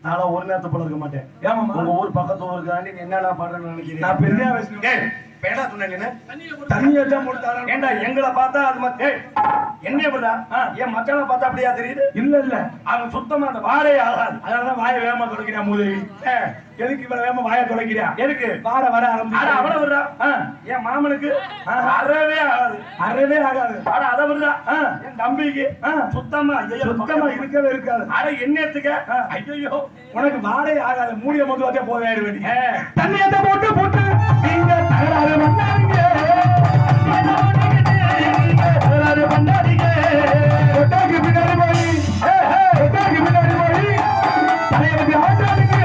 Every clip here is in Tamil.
நானும் ஒரு நேரத்தை போல இருக்க மாட்டேன். உங்க ஊர் பக்கத்து ஊருக்காண்டி என்னடா பண்றேன்னு நினைக்கிறேன். நான் பெரிய பேடா துணை தண்ணி வச்சா போட்டு ஏண்டா எங்களை பார்த்தா அது மாதிரி என்ன பண்றா என் மக்களை பார்த்தா அப்படியா தெரியுது? இல்ல இல்ல அவன் சுத்தமா அந்த வாழையே ஆகாது. அதனாலதான் வாயை வேகமா தொலைக்கிறான் மூதேவி. எதுக்கு இவ்வளவு வேகமா வாயை தொலைக்கிறியா? எதுக்கு வாட வர ஆரம்பிச்சு அவட விடுறா. என் மாமனுக்கு அறவே ஆகாது. அறவே ஆகாது. அத விடுறா. என் தம்பிக்கு சுத்தமா சுத்தமா இருக்கவே இருக்காது. அட என்னத்துக்கு ஐயோ உனக்கு வாடகை ஆகாது. மூடிய மொத்தம் வச்சா போவேன். தண்ணியத்தை போட்டு போட்டு நீங்க தகராறு பண்ணாதீங்க. தகராறு பண்ணாதீங்க. ஒட்டாக்கு பின்னாடி போய் ஒட்டாக்கு பின்னாடி போய் தலைவருக்கு ஆட்டாதீங்க.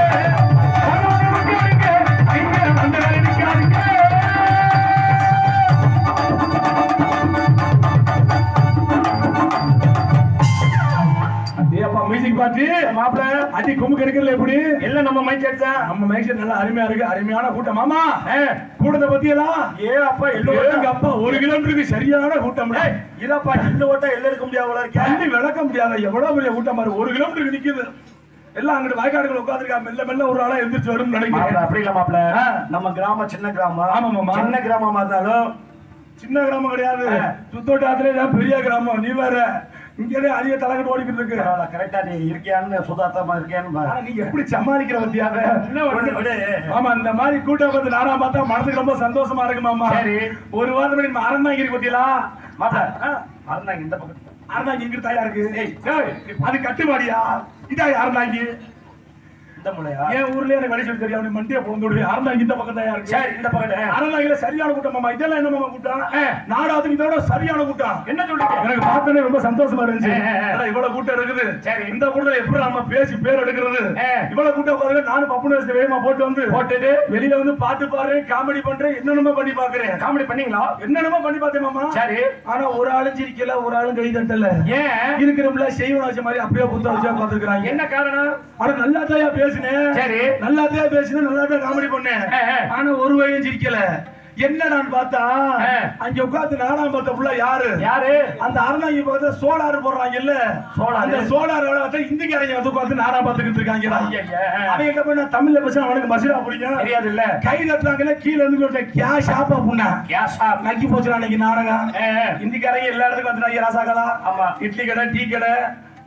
இங்க அந்த வேலை நிற்காதீங்க. மியூசிக் பாட்டு மாப்பிள அடி கொம்பு கிடைக்கல எப்படி எல்லாம் நம்ம மைக் அடிச்சா நம்ம மைக் நல்லா அருமையா இருக்கு. அருமையான கூட்டம் மாமா. கூட்டத்தை பத்தி எல்லாம் அப்பா எங்க அப்பா 1 கிலோமீட்டருக்கு சரியான கூட்டம். இதப்பா இந்த ஓட்டா எல்லாம் இருக்க முடியாது. கண்டி விளக்க முடியாது. எவ்வளவு பெரிய கூட்டம் பாரு. 1 கிலோமீட்டருக்கு நிக்குது. எல்லாம் அங்கிட்டு வயக்காடுகள் உட்காந்துருக்கா. மெல்ல மெல்ல ஒரு ஆளா எந்திரிச்சு வரும்னு நினைக்கிறேன். அப்படி இல்ல மாப்பிள நம்ம கிராமம் சின்ன கிராமம். ஆமா சின்ன கிராமமா இருந்தாலும் சின்ன கிராமம் கிடையாது. சுத்தோட்டத்திலே பெரிய கிராமம். நீ வேற இங்கே அதிக தலைகட்டு ஓடிக்கிட்டு இருக்கு. கரெக்டா நீ இருக்கியான்னு சுதாத்தமா இருக்கியான்னு நீ எப்படி சமாளிக்கிற பத்தியாவே. ஆமா இந்த மாதிரி கூட்டம் வந்து நானா பார்த்தா மனசுக்கு ரொம்ப சந்தோஷமா இருக்கு மாமா. சரி ஒரு வாரம் நீ அறந்தாங்கிரி பத்தியா மாப்பிள அறந்தாங்க இந்த பக்கம் அறந்தாங்கி இங்கிட்டு தாயா இருக்கு. அது கட்டுமாடியா இதா அறந்தாங்கி இந்த முளையா என் ஊர்ல எனக்கு வழி சொல்லி தெரியும். மண்டியா போந்து அறந்தாங்கி இந்த பக்கம் தாயா இருக்கு. சரி இந்த பக்கம் அறந்தாங்கில சரியான கூட்டம் மாமா. இதெல்லாம் என்ன மாமா கூட்டம்? நாடாதுக்கு இதோட சரியான கூட்டம். என்ன சொல்றீங்க? எனக்கு பார்த்தனே ரொம்ப சந்தோஷமா இருந்துச்சு. இவ்வளவு கூட்டம் இருக்குது. சரி இந்த கூட்டத்துல எப்படி நம்ம பேசி பேர் எடுக்கிறது? இவ்வளவு கூட்டம் பாருங்க. நானும் பப்புனு வேகமா போட்டுட்டு வெளியில வந்து பாட்டு பாரு காமெடி பண்றேன். என்னென்னமோ பண்ணி பாக்குறேன். காமெடி பண்ணீங்களா? என்னென்னமோ பண்ணி பார்த்தேன் மாமா. சரி ஆனா ஒரு ஆளும் சிரிக்கல, ஒரு ஆளும் கை தட்டல. ஏன் இருக்கிறோம்ல செய்வன வச்ச மாதிரி அப்படியே புத்த வச்சா பாத்துக்கிறாங்க. என்ன காரணம்? ஆனா நல்லா தான் பேசினேன். சரி நல்லா தான் பேசினேன். நல்லா தான் காமெடி பண்ணேன். ஆனா ஒரு வகையும் சிரிக்கல. என்னடான்னு பார்த்தா அங்க உட்கார்ந்து நாலாம் பார்த்த புள்ள யாரு அந்த அருணாங்கி பக்கத்துல சோலார் போடுறாங்க இல்ல அந்த சோலார் வேலை இந்திக்காரங்க வந்து உட்கார்ந்து நாலாம் பார்த்துக்கிட்டு இருக்காங்க அவங்க போய் நான் தமிழ்ல பேச அவனுக்கு மசிலா பிடிக்கும் தெரியாது இல்ல கை தட்டுறாங்கல்ல கீழே இருந்து கேஷ் ஆப்பா புண்ணா நக்கி போச்சு அன்னைக்கு நாடகம் இந்திக்காரங்க எல்லா இடத்துக்கும் வந்துட்டாங்க ராசாக்களா இட்லி கடை டீ கடை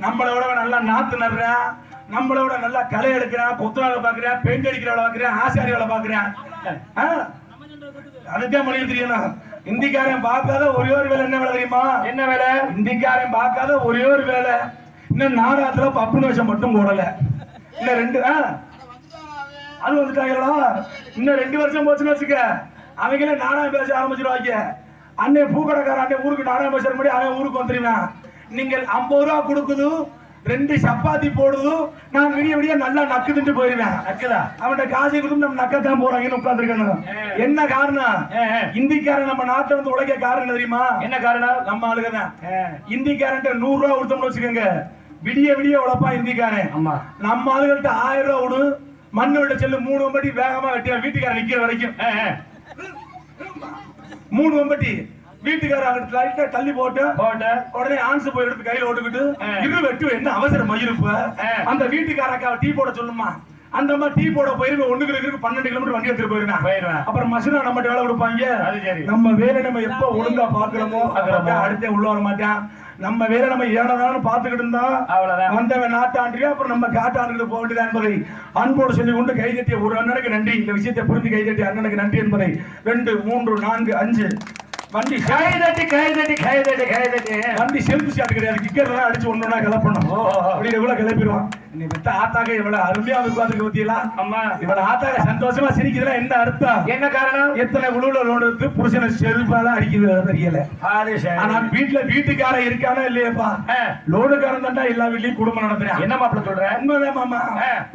நம்மளோட நல்லா நாத்து நடுறேன் நம்மளோட நல்லா களை எடுக்கிறேன் கொத்துவாளை பாக்குறேன் பெயிண்ட் அடிக்கிற வேலை பாக்குறேன் ஆசாரி வேலை பாக்குறேன் அதுதான் மொழி தெரியணும் இந்திக்காரன் பார்க்காத ஒரே ஒரு வேலை என்ன வேலை தெரியுமா என்ன வேலை இந்திக்காரன் பார்க்காத ஒரே ஒரு வேலை இன்னும் நாடகத்துல பப்புனு வருஷம் மட்டும் போடல இன்னும் 2 அது வந்துட்டாங்களா இன்னும் 2 வருஷம் போச்சுன்னு வச்சுக்க அவங்களே நாடகம் பேச ஆரம்பிச்சிருவாங்க அன்னை பூக்கடைக்கார அன்னை ஊருக்கு நாடகம் பேசுற மாதிரி அவன் ஊருக்கு வந்துருவேன் நீங்கள் 50 ரூபா கொடுக்குது 2 சப்பாத்தி போடுது நான் விடிய விடிய நல்லா நக்குதுட்டு போயிருவேன் அவன்கிட்ட காசை கொடுத்து நம்ம நக்கத்தான் போறாங்கன்னு உட்காந்துருக்கணும் என்ன காரணம் இந்திக்காரன் நம்ம நாட்டை வந்து உழைக்க காரணம் தெரியுமா என்ன காரணம் நம்ம ஆளுங்க தான் இந்திக்காரன் 100 ரூபா கொடுத்தோம்னு வச்சுக்கோங்க விடிய விடிய உழைப்பா இந்திக்காரன் நம்ம ஆளுகிட்ட 1000 ரூபா விடு மண்ணு விட செல்லு 3 வம்பட்டி வேகமா வெட்டியா வீட்டுக்காரன் நிக்கிற வரைக்கும் 3 வம்பட்டி வீட்டுக்கார தள்ளி போட்டு உடனே ஆன்சு போய் எடுத்து கையில ஓட்டுக்கிட்டு இரு வெட்டு என்ன அவசரம் மயிருப்பு அந்த வீட்டுக்காரக்காவை டீ போட சொல்லுமா அந்த மாதிரி டீ போட போயிருவேன் 12 கிலோமீட்டர் வண்டி எடுத்துட்டு போயிருவேன் அப்புறம் மசுரா நம்ம வேலை கொடுப்பாங்க நம்ம வேலை நம்ம எப்ப ஒழுங்கா பாக்குறோமோ அடுத்த உள்ள வர மாட்டான் நம்ம வேலை நம்ம ஏனதான்னு பாத்துக்கிட்டு இருந்தா வந்தவன் நாட்டாண்டியா அப்புறம் நம்ம காட்டாண்டுக்கு போக வேண்டியது என்பதை அன்போடு சொல்லிக் கொண்டு கைதட்டிய ஒரு அண்ணனுக்கு நன்றி இந்த விஷயத்தை புரிந்து கைதட்டிய அண்ணனுக்கு நன்றி என்பதை 2 3 4 5 வண்டி வண்டி செல்ஃபி ஷாட் கிடையாது கிக்கர்லாம் அடிச்சு ஒண்ணுனா கிளப்பணும் அப்படி எவ்வளவு கிளப்பிடுவான் நீ வித்த ஆத்தாக இவ்வளவு அருமையா உட்கார்ந்து பத்தியெல்லாம் அம்மா இவ்வளவு ஆத்தாக சந்தோஷமா சிரிக்குதுன்னா என்ன அர்த்தம் என்ன காரணம் எத்தனை உழுவுல லோன் எடுத்து புருஷனை செல்ஃபால அடிக்குது தெரியல ஆனா வீட்டுக்கார இருக்கானா இல்லையப்பா லோனுக்காரன் தாண்டா எல்லா வீட்லயும் குடும்பம் நடத்துறேன் என்ன மாப்பிள்ள சொல்றேன் உண்மைதான் மாமா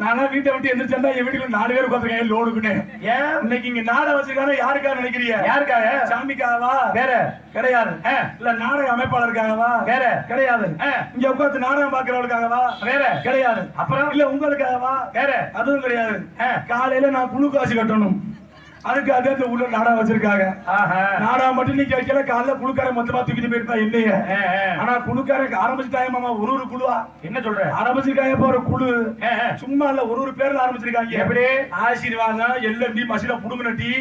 நானா வீட்டை விட்டு எந்திரிச்சா என் வீட்டுல 4 பேர் உட்காந்துருக்கேன் லோனுக்குன்னு ஏன் இன்னைக்கு இங்க நாடை வச்சிருக்கான யாருக்காக நினைக்கிறீங்க யாருக்காக சாமிக்காகவா வேற கிடையாது இல்ல நாடக அமைப்பாளருக்காகவா வேற கிடையாது இங்க உட்கார்ந்து நாடகம் பாக்குறவங்களுக்காகவா வேற கிடையாது அப்புறம் இல்ல உங்களுக்காகவா வேற அதுவும் கிடையாது காலையில நான் குழு காசு கட்டணும் அதுக்கு அதே உள்ள நாடா வச்சிருக்காங்க நாடா மட்டும் நீங்க வைக்கல காலைல குழுக்கார மொத்தமா தூக்கிட்டு போயிருந்தா இல்லையே ஆனா குழுக்கார ஆரம்பிச்சுட்டாங்க மாமா ஒரு குழுவா என்ன சொல்ற ஆரம்பிச்சிருக்காங்க ஒரு குழு சும்மா இல்ல ஒரு பேர்ல ஆரம்பிச்சிருக்காங்க எப்படி ஆசீர்வாதம் எல்என்டி மசில புடுங்கின டீ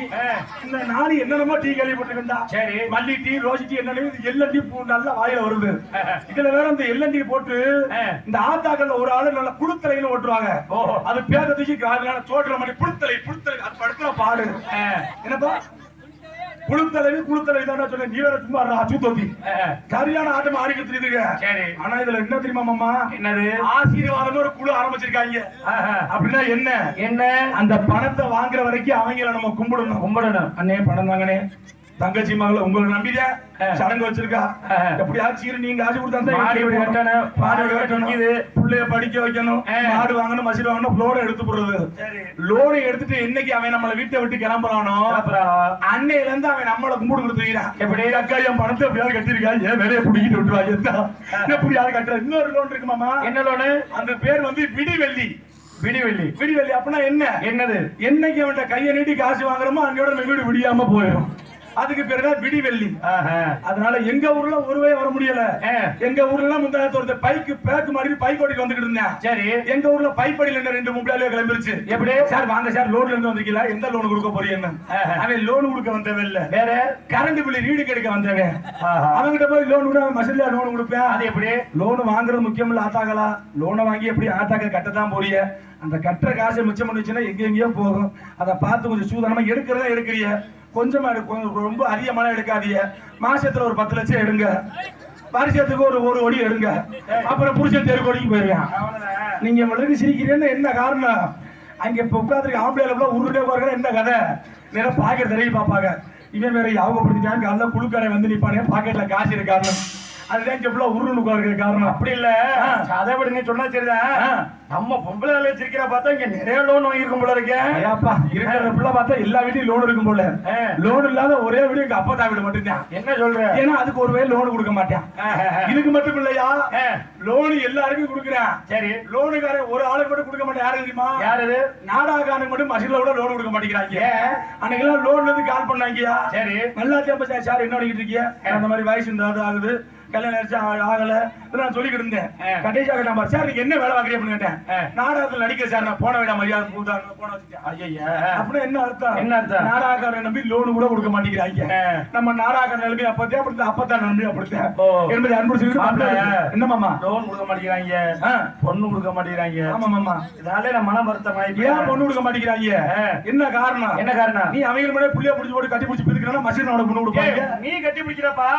இந்த நாடு என்னென்னமோ டீ கேள்விப்பட்டிருக்கா சரி மல்லி டீ ரோசி டீ என்ன எல்என்டி நல்லா வாயில வருது இதுல வேற இந்த எல்என்டி போட்டு இந்த ஆத்தாக்கள்ல ஒரு ஆளு நல்ல புழுத்தலைன்னு ஓட்டுவாங்க அது பேரத்துக்கு தோற்ற மாதிரி புழுத்தலை அது படுத்துற பாடு என்னப்பா குழுத்தலை தான் சொன்ன நீ வேற சும்மா அச்சுத்தோத்தி சரியான ஆட்டம் ஆடிக்கிட்டு தெரியுதுங்க ஆனா இதுல என்ன தெரியுமா மாமா என்னது ஆசீர்வாதம் ஒரு குழு ஆரம்பிச்சிருக்காங்க அப்படின்னா என்ன அந்த பணத்தை வாங்குற வரைக்கும் அவங்கள நம்ம கும்பிடணும் அண்ணே பணம் வாங்கனே தங்கச்சி மகளை உங்களை நம்பிதான் சடங்கு வச்சிருக்கா எப்படியாச்சும் நீங்க ஆசை கொடுத்தா பிள்ளைய படிக்க வைக்கணும் மாடு வாங்கணும் மசில் வாங்கணும் லோனை எடுத்து போடுறது லோனை எடுத்துட்டு என்னைக்கு அவன் நம்மள வீட்டை விட்டு கிளம்புறானோ அன்னையில இருந்து அவன் நம்மளை கும்பிடு கொடுத்துக்கிறான் எப்படி அக்கா என் பணத்தை எப்படியாவது கட்டிருக்காங்க ஏன் வேலையை பிடிக்கிட்டு விட்டுருவாங்க எப்படியாவது கட்டுற இன்னொரு லோன் இருக்கு மாமா என்ன லோனு அந்த பேர் வந்து விடிவெள்ளி அப்படின்னா என்னது என்னைக்கு அவன்கிட்ட கையை நீட்டி காசு வாங்குறோமோ அங்கோட வீடு விடியாம போயிடும் அதுக்கு பேருதான் விடிவெள்ளி அதனால எங்க ஊர்ல ஒருவே வர முடியல எங்க ஊர்ல முந்தாயத்தோட பைக்கு பேக்கு மாதிரி பைக் ஓட்டிட்டு வந்துகிட்டு இருந்தேன் சரி எங்க ஊர்ல பைப்படியில 2 மும்பையில கிளம்பிருச்சு எப்படி சார் வாங்க சார் லோன்ல இருந்து வந்திருக்கீங்களா எந்த லோன் கொடுக்க போறீங்க அவன் லோன் கொடுக்க வந்தவன் இல்ல வேற கரண்ட் பில் ரீடு எடுக்க வந்தவன் அவங்கிட்ட போய் லோன் கூட மசலியா லோன் கொடுப்பேன் அது எப்படி லோன் வாங்குறது முக்கியம் இல்ல ஆத்தாங்களா லோனை வாங்கி எப்படி ஆத்தாக்க கட்டதான் போறிய அந்த கட்டுற காசை மிச்சம் பண்ணிச்சுன்னா எங்கெங்கயோ போகும் அதை பார்த்து கொஞ்சம் சூதானமா எடுக்கிறதா எடுக்கிறீங்க கொஞ்சமா ரொம்ப அதிகமான எடுக்காதீங்க மாசத்துல ஒரு 10 லட்சம் எடுங்க வருஷத்துக்கு ஒரு கோடி எடுங்க அப்புறம் புருஷன் தெரு கோடிக்கு போயிருவேன் நீங்க உங்களுக்கு சிரிக்கிறீங்கன்னு என்ன காரணம் அங்க இப்ப உட்காந்துருக்கு ஆம்பளைல உருட்டே போற என்ன கதை நேரம் பாக்கெட் தெரிய பாப்பாங்க இவன் வேற யாவகப்படுத்திட்டாங்க காலைல குழுக்காரன் வந்து நிப்பானே பாக்கெட்ல காசு இருக்காருன்னு அதுதான் செப்புல உருன்னு உட்கார்க்க காரணம். அப்படி இல்ல, அதை விட நீ சொன்னா சரிதான். நம்ம பொம்பளை வச்சிருக்கிற பார்த்தா இங்க நிறைய லோன் வாங்கியிருக்கும் போல இருக்கேன். ஐயாப்பா இருக்கிற பிள்ளை பார்த்தா எல்லா வீட்லயும் லோன் இருக்கும் போல. லோன் இல்லாத ஒரே வீடு எங்க அப்பா தான் வீடு மட்டும்தான். என்ன சொல்ற? ஏன்னா அதுக்கு ஒரு வேலை லோன் கொடுக்க மாட்டேன். இதுக்கு மட்டும் இல்லையா, லோன் எல்லாருக்கும் கொடுக்குறேன். சரி, லோனுக்கார ஒரு ஆளுக்கு மட்டும் கொடுக்க மாட்டேன். யாரு தெரியுமா? யாரு? நாடாக்காரங்க மட்டும் மசில கூட லோன் கொடுக்க மாட்டேங்கிறாங்க. அன்னைக்கெல்லாம் லோன்ல இருந்து கால் பண்ணாங்கயா. சரி, நல்லா தேப்பா சார் என்ன பண்ணிக்கிட்டு இருக்கீங்க? அந்த மாதிரி வயசு இருந்தாது ஆகுது, கல்யாணம் ஆகல, நான் சொல்லிக்கிட்டு இருந்தேன். கடைசியாக கேட்டான், சார் நீங்க என்ன வேலை வாங்குறீங்க அப்படின்னு கேட்டேன். நாடகத்தில் நடிக்கிற சார், நான் போன விட மரியாதை போன வச்சுட்டேன். ஐயா அப்படின்னா என்ன அர்த்தம்? என்ன அர்த்தம்? நாடகக்காரன் நம்பி லோனு கூட கொடுக்க மாட்டேங்கிறாங்க. நம்ம நாடகக்காரன் நிலைமை அப்பத்தே அப்படித்தான், அப்பத்தான் நிலைமை அப்படித்தான் என்பதை அன்பு சொல்லி என்ன மாமா லோன் கொடுக்க மாட்டேங்கிறாங்க, பொண்ணு கொடுக்க மாட்டேங்கிறாங்க. ஆமா மாமா, இதனால நான் மன வருத்தம் ஆயிடுச்சு. ஏன் பொண்ணு கொடுக்க மாட்டேங்கிறாங்க? என்ன காரணம்? என்ன காரணம்? நீ அவங்க முன்னாடி புள்ளிய பிடிச்சி போட்டு கட்டி பிடிச்சி பிடிக்கிறா மசினோட பொண்ணு கொடுப்பாங்க. நீ கட்டி பிடிக்கிறப்பா,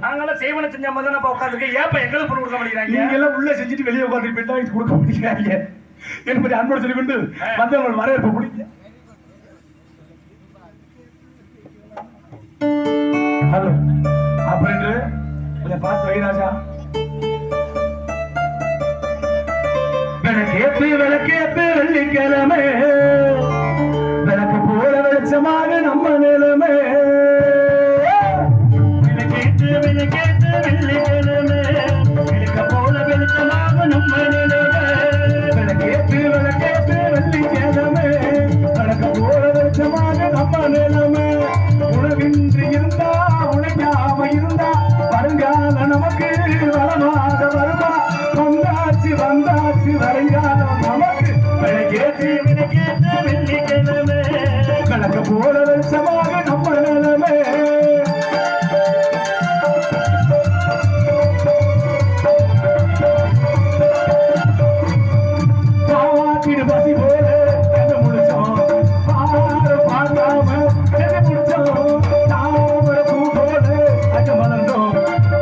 நாங்கெல்லாம் சேவனை செஞ்ச மாதிரி தான் உட்காந்துருக்கேன். ஏப்ப எங்களுக்கு பொண்ணு கொடுக்க மாட்டேங்கிறாங்க? நீங்க எல்லாம் உள்ள செஞ்சுட்டு வெளியே உட்காந்து போயிட்டு கொடுக்க மாட்டேங்கிறாங்க என்பதை அன்போடு சொல்லி கொண்டு வந்தவர்கள் வரவேற்பு பிடிக்க. ஹலோ அப்படின்னு கொஞ்சம் பார்த்து வைராஜா. விளக்கேத்து விளக்கேத்து வெள்ளிக்கிழமை, விளக்கு போல வெளிச்சமாக நம்ம நிலைமை. விளக்கேத்து விளக்கேத்து வெள்ளிக்கிழமை, விளக்க போல வெளிச்சமாக நம்ம நிலைமை. விளக்கேத்து விளக்கேத்து வெள்ளிக்கிழமை, விளக்க போல வெளிச்சமாக நம்ம நிலைமை. உணவின்றி இருந்தா உழைக்காம இருந்தா வருங்கால நமக்கு வளமாக வருமா? வந்தாச்சு வந்தாச்சு வருங்காலம் நமக்கு. விளக்கேத்து விளக்கேத்து வெள்ளிக்கிழமை, விளக்க போல வெளிச்சமாக நம்ம நிலைமை. பசி போல என்ன முடிச்சோம், பாரு பார்க்காம என்ன முடிச்சோம். தாமரை பூ போல அங்க மலர்ந்தோம்,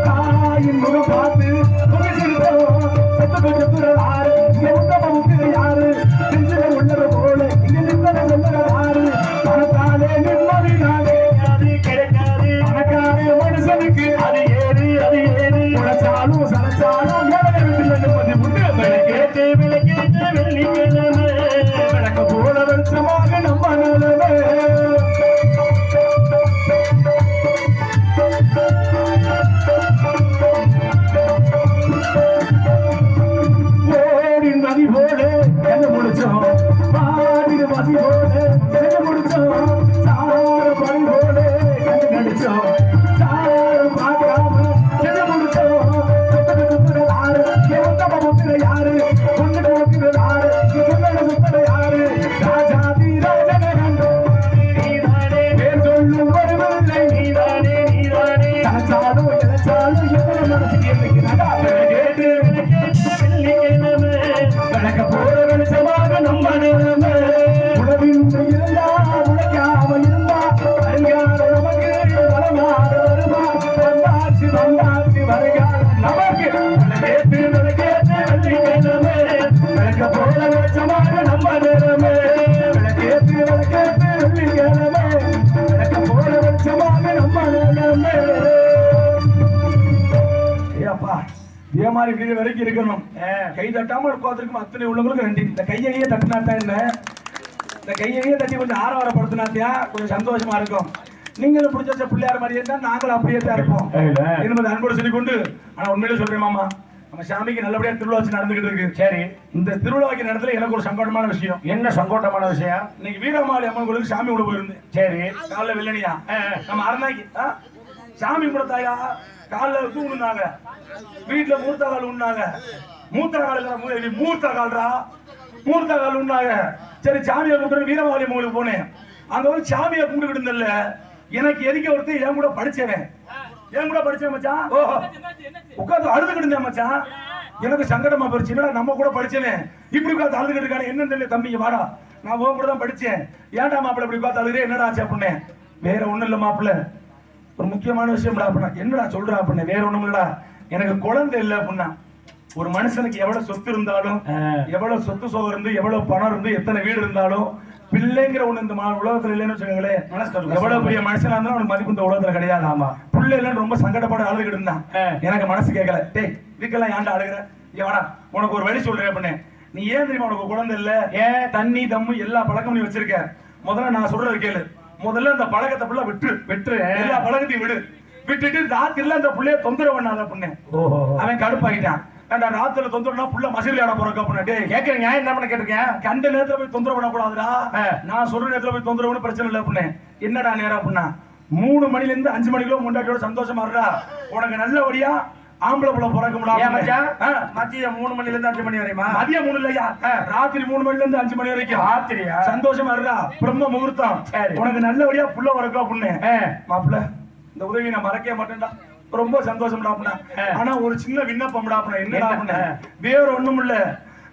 தாயின் முகம் பார்த்து முகிச்சிருந்தோம். செத்துக்கு செத்துற ஆறு இங்க உத்தமமுக்கு யாரு? நெஞ்சில உள்ளது போல இங்க நின்றத சொல்லுற ஆறு? பணத்தாலே நிம்மதி நாளே அது கிடைக்காது, பணக்கார மனுஷனுக்கு அது ஏறு அது ஏறு. உழைச்சாலும் சளைச்சாலும் நிம்மதி முட்டு. விளக்கேத்து விளக்கேத்து வெள்ளிக்கிழமை, விளக்க போல வெளிச்சமாக நம்ம நிலைமை. ஓடி நதி போல என்ன முடிச்சோம், பாடி மதி போல என்ன முடிச்சோம். சார பணி போல என்ன நடிச்சோம், சாரம் பார்க்காம என்ன முடிச்சோம். சுத்துற யாரு? எவத்தம முத்துற யாரு? பொண்ணுட முத்துற யாரு? சுத்தன சுத்தன யாரு? ராஜாதி ராஜன கண்டோ நீதானே, பேர் சொல்லும் ஒரு வெள்ளை நீதானே நீதானே. கலச்சாலும் இழச்சாலும் எவ்வளவு மனசுக்கு இருக்கிறதா? கேட்டு வெள்ளிக்கிழமை, விளக்க போற வெளிச்சமாக நம்ம நிலைமை. உணவின்றி இருந்தா உழைக்காம இருந்தா வருங்கால நமக்கு வளமாக வருமா? வந்தாச்சு வந்தாச்சு வருங்கால நமக்கு. விளக்கேத்து விளக்கேத்து வெள்ளிக்கிழமை, விளக்க போற வெளிச்சமாக நம்ம நிலைமை. விளக்கேத்து விளக்கேத்து வெள்ளிக்கிழமை, விளக்க போற வெளிச்சமாக நம்ம நிலைமை. ஏப்பா இதே மாதிரி வீடு வரைக்கும் இருக்கணும். கை தட்டாம உட்காந்துருக்கும் அத்தனை உள்ளவங்களுக்கு நன்றி. இந்த கையையே தட்டினாத்தான் என்ன, இந்த கையையே தட்டி கொஞ்சம் ஆரவாரப்படுத்தினாத்தியா கொஞ்சம் சந்தோஷமா இருக்கும். நீங்களும் பிடிச்ச பிள்ளையார் மாதிரி இருந்தா நாங்களும் அப்படியே தான் இருப்போம் என்பது அன்போடு சொல்லிக்கொண்டு. ஆனா உண்மையிலே சொல்றேன் மாமா, நம்ம சாமிக்கு நல்லபடியா திருவிழா வச்சு நடந்துகிட்டு இருக்கு. சரி, இந்த திருவிழா வைக்கிற நேரத்துல எனக்கு ஒரு சங்கடமான விஷயம். என்ன சங்கோட்டமான விஷயம்? இன்னைக்கு வீரமாளி அம்மன் கோயிலுக்கு சாமி கூட போயிருந்தேன். சரி, காலைல வெள்ளனியா நம்ம அறந்தாக்கி சாமி குடத்தாயா காலில் தூங்குனாங்க, வீட்டுல மூர்த்த கால் உண்ணாங்க. மூத்த கால மூர்த்த கால்ரா மூர்த்த கால் உண்ணாங்க. சரி, சாமியை கும்பிட்டு வீரமாளி அம்மன் போனேன். அங்க வந்து சாமியை கும்பிட்டுக்கிட்டு இருந்தல, எனக்கு எதுக்க ஒருத்தர் என் கூட படிச்சவன் மச்சான். ஓஹோ, உட்காந்து அழுதுகிட்டு இருந்தேன் மச்சான். எனக்கு சங்கடமா போச்சு. என்னடா நம்ம கூட படிச்சவன் இப்படி உட்காந்து அழுதுகிட்டு இருக்கானே, என்னன்னு தெரியல. தம்பி வாடா, நான் உன் கூட தான் படிச்சேன், ஏன்டா மாப்பிள்ள இப்படி உட்காந்து அழுகிறேன், என்னடா ஆச்சு அப்படின்னே. வேற ஒண்ணும் இல்ல மாப்பிள்ள, ஒரு முக்கியமான விஷயம்டா அப்படின்னா. என்னடா சொல்றா அப்படின்னே. வேற ஒண்ணும் இல்லடா, எனக்கு குழந்தை இல்லை அப்படின்னா. ஒரு மனுஷனுக்கு எவ்வளவு சொத்து இருந்தாலும், எவ்வளவு சொத்து சோகம் இருந்து, எவ்வளவு பணம் இருந்து, எத்தனை வீடு இருந்தாலும் பிள்ளைங்கிற ஒண்ணு இந்த உலகத்துல இல்லைன்னு வச்சுக்கோங்களேன். எவ்வளவு பெரிய மனுஷனா இருந்தாலும் அவனுக்கு மதிப்பு இந்த உலகத்துல கிடையாது. ஆமா, பிள்ளை இல்லைன்னு ரொம்ப சங்கடப்பட அழுதுகிட்டு இருந்தான். எனக்கு மனசு கேட்கல. டேய் இதுக்கெல்லாம் ஏன்டா அழுகுற? ஏவாடா உனக்கு ஒரு வழி சொல்றேன் அப்படின்னு. நீ ஏன் தெரியுமா உனக்கு குழந்தை இல்ல, ஏன் தண்ணி தம்மு எல்லா பழக்கமும் நீ வச்சிருக்க. முதல்ல நான் சொல்றது கேளு. முதல்ல அந்த பழக்கத்தை ஃபுல்லா விட்டுரு. எல்லா பழக்கத்தையும் விட்டுட்டு ராத்திரில அந்த புள்ளைய தொந்தரவு பண்ணாத அப்படின்னு. அவன் கடுப்பாகிட்டான். ராத்திரில தொந்தரவுனா புள்ள மசூரி ஆட போறக்க அப்படின்னு கேட்கறீங்க. என்ன பண்ண கேட்டிருக்கேன்? கண்ட நேரத்துல போய் தொந்தரவு பண்ணக்கூடாதுடா. நான் சொல்ற நேரத்துல போய் தொந்தரவு பிரச்சனை இல்லை அப்படின்னு. என்னடா நேரம் அப்படின்னா 3 மணில இருந்து 5 மணிக்குள்ள முண்டாட்டியோட சந்தோஷமா இருடா. உனக்கு நல்லபடியா ஆம்பளை புள்ள பிறக்க முடியாது. மதியம் 3 மணில இருந்து 5 மணி வரையுமா? மதியம் 3 இல்லையா, ராத்திரி 3 மணில இருந்து 5 மணி வரைக்கும். ராத்திரியா? சந்தோஷமா இருடா, பிரம்ம முகூர்த்தம், உனக்கு நல்லபடியா புள்ள பிறக்க அப்படின்னு. மாப்பிள்ள இந்த உதவி நான் மறக்கவே மாட்டேன்டா, ரொம்ப சந்தோஷம்டா அப்படின்னா. ஆனா ஒரு சின்ன விண்ணப்பம்டா அப்படின்னா. என்னடா அப்படின்னா, வேற ஒண்ணும் இல்ல,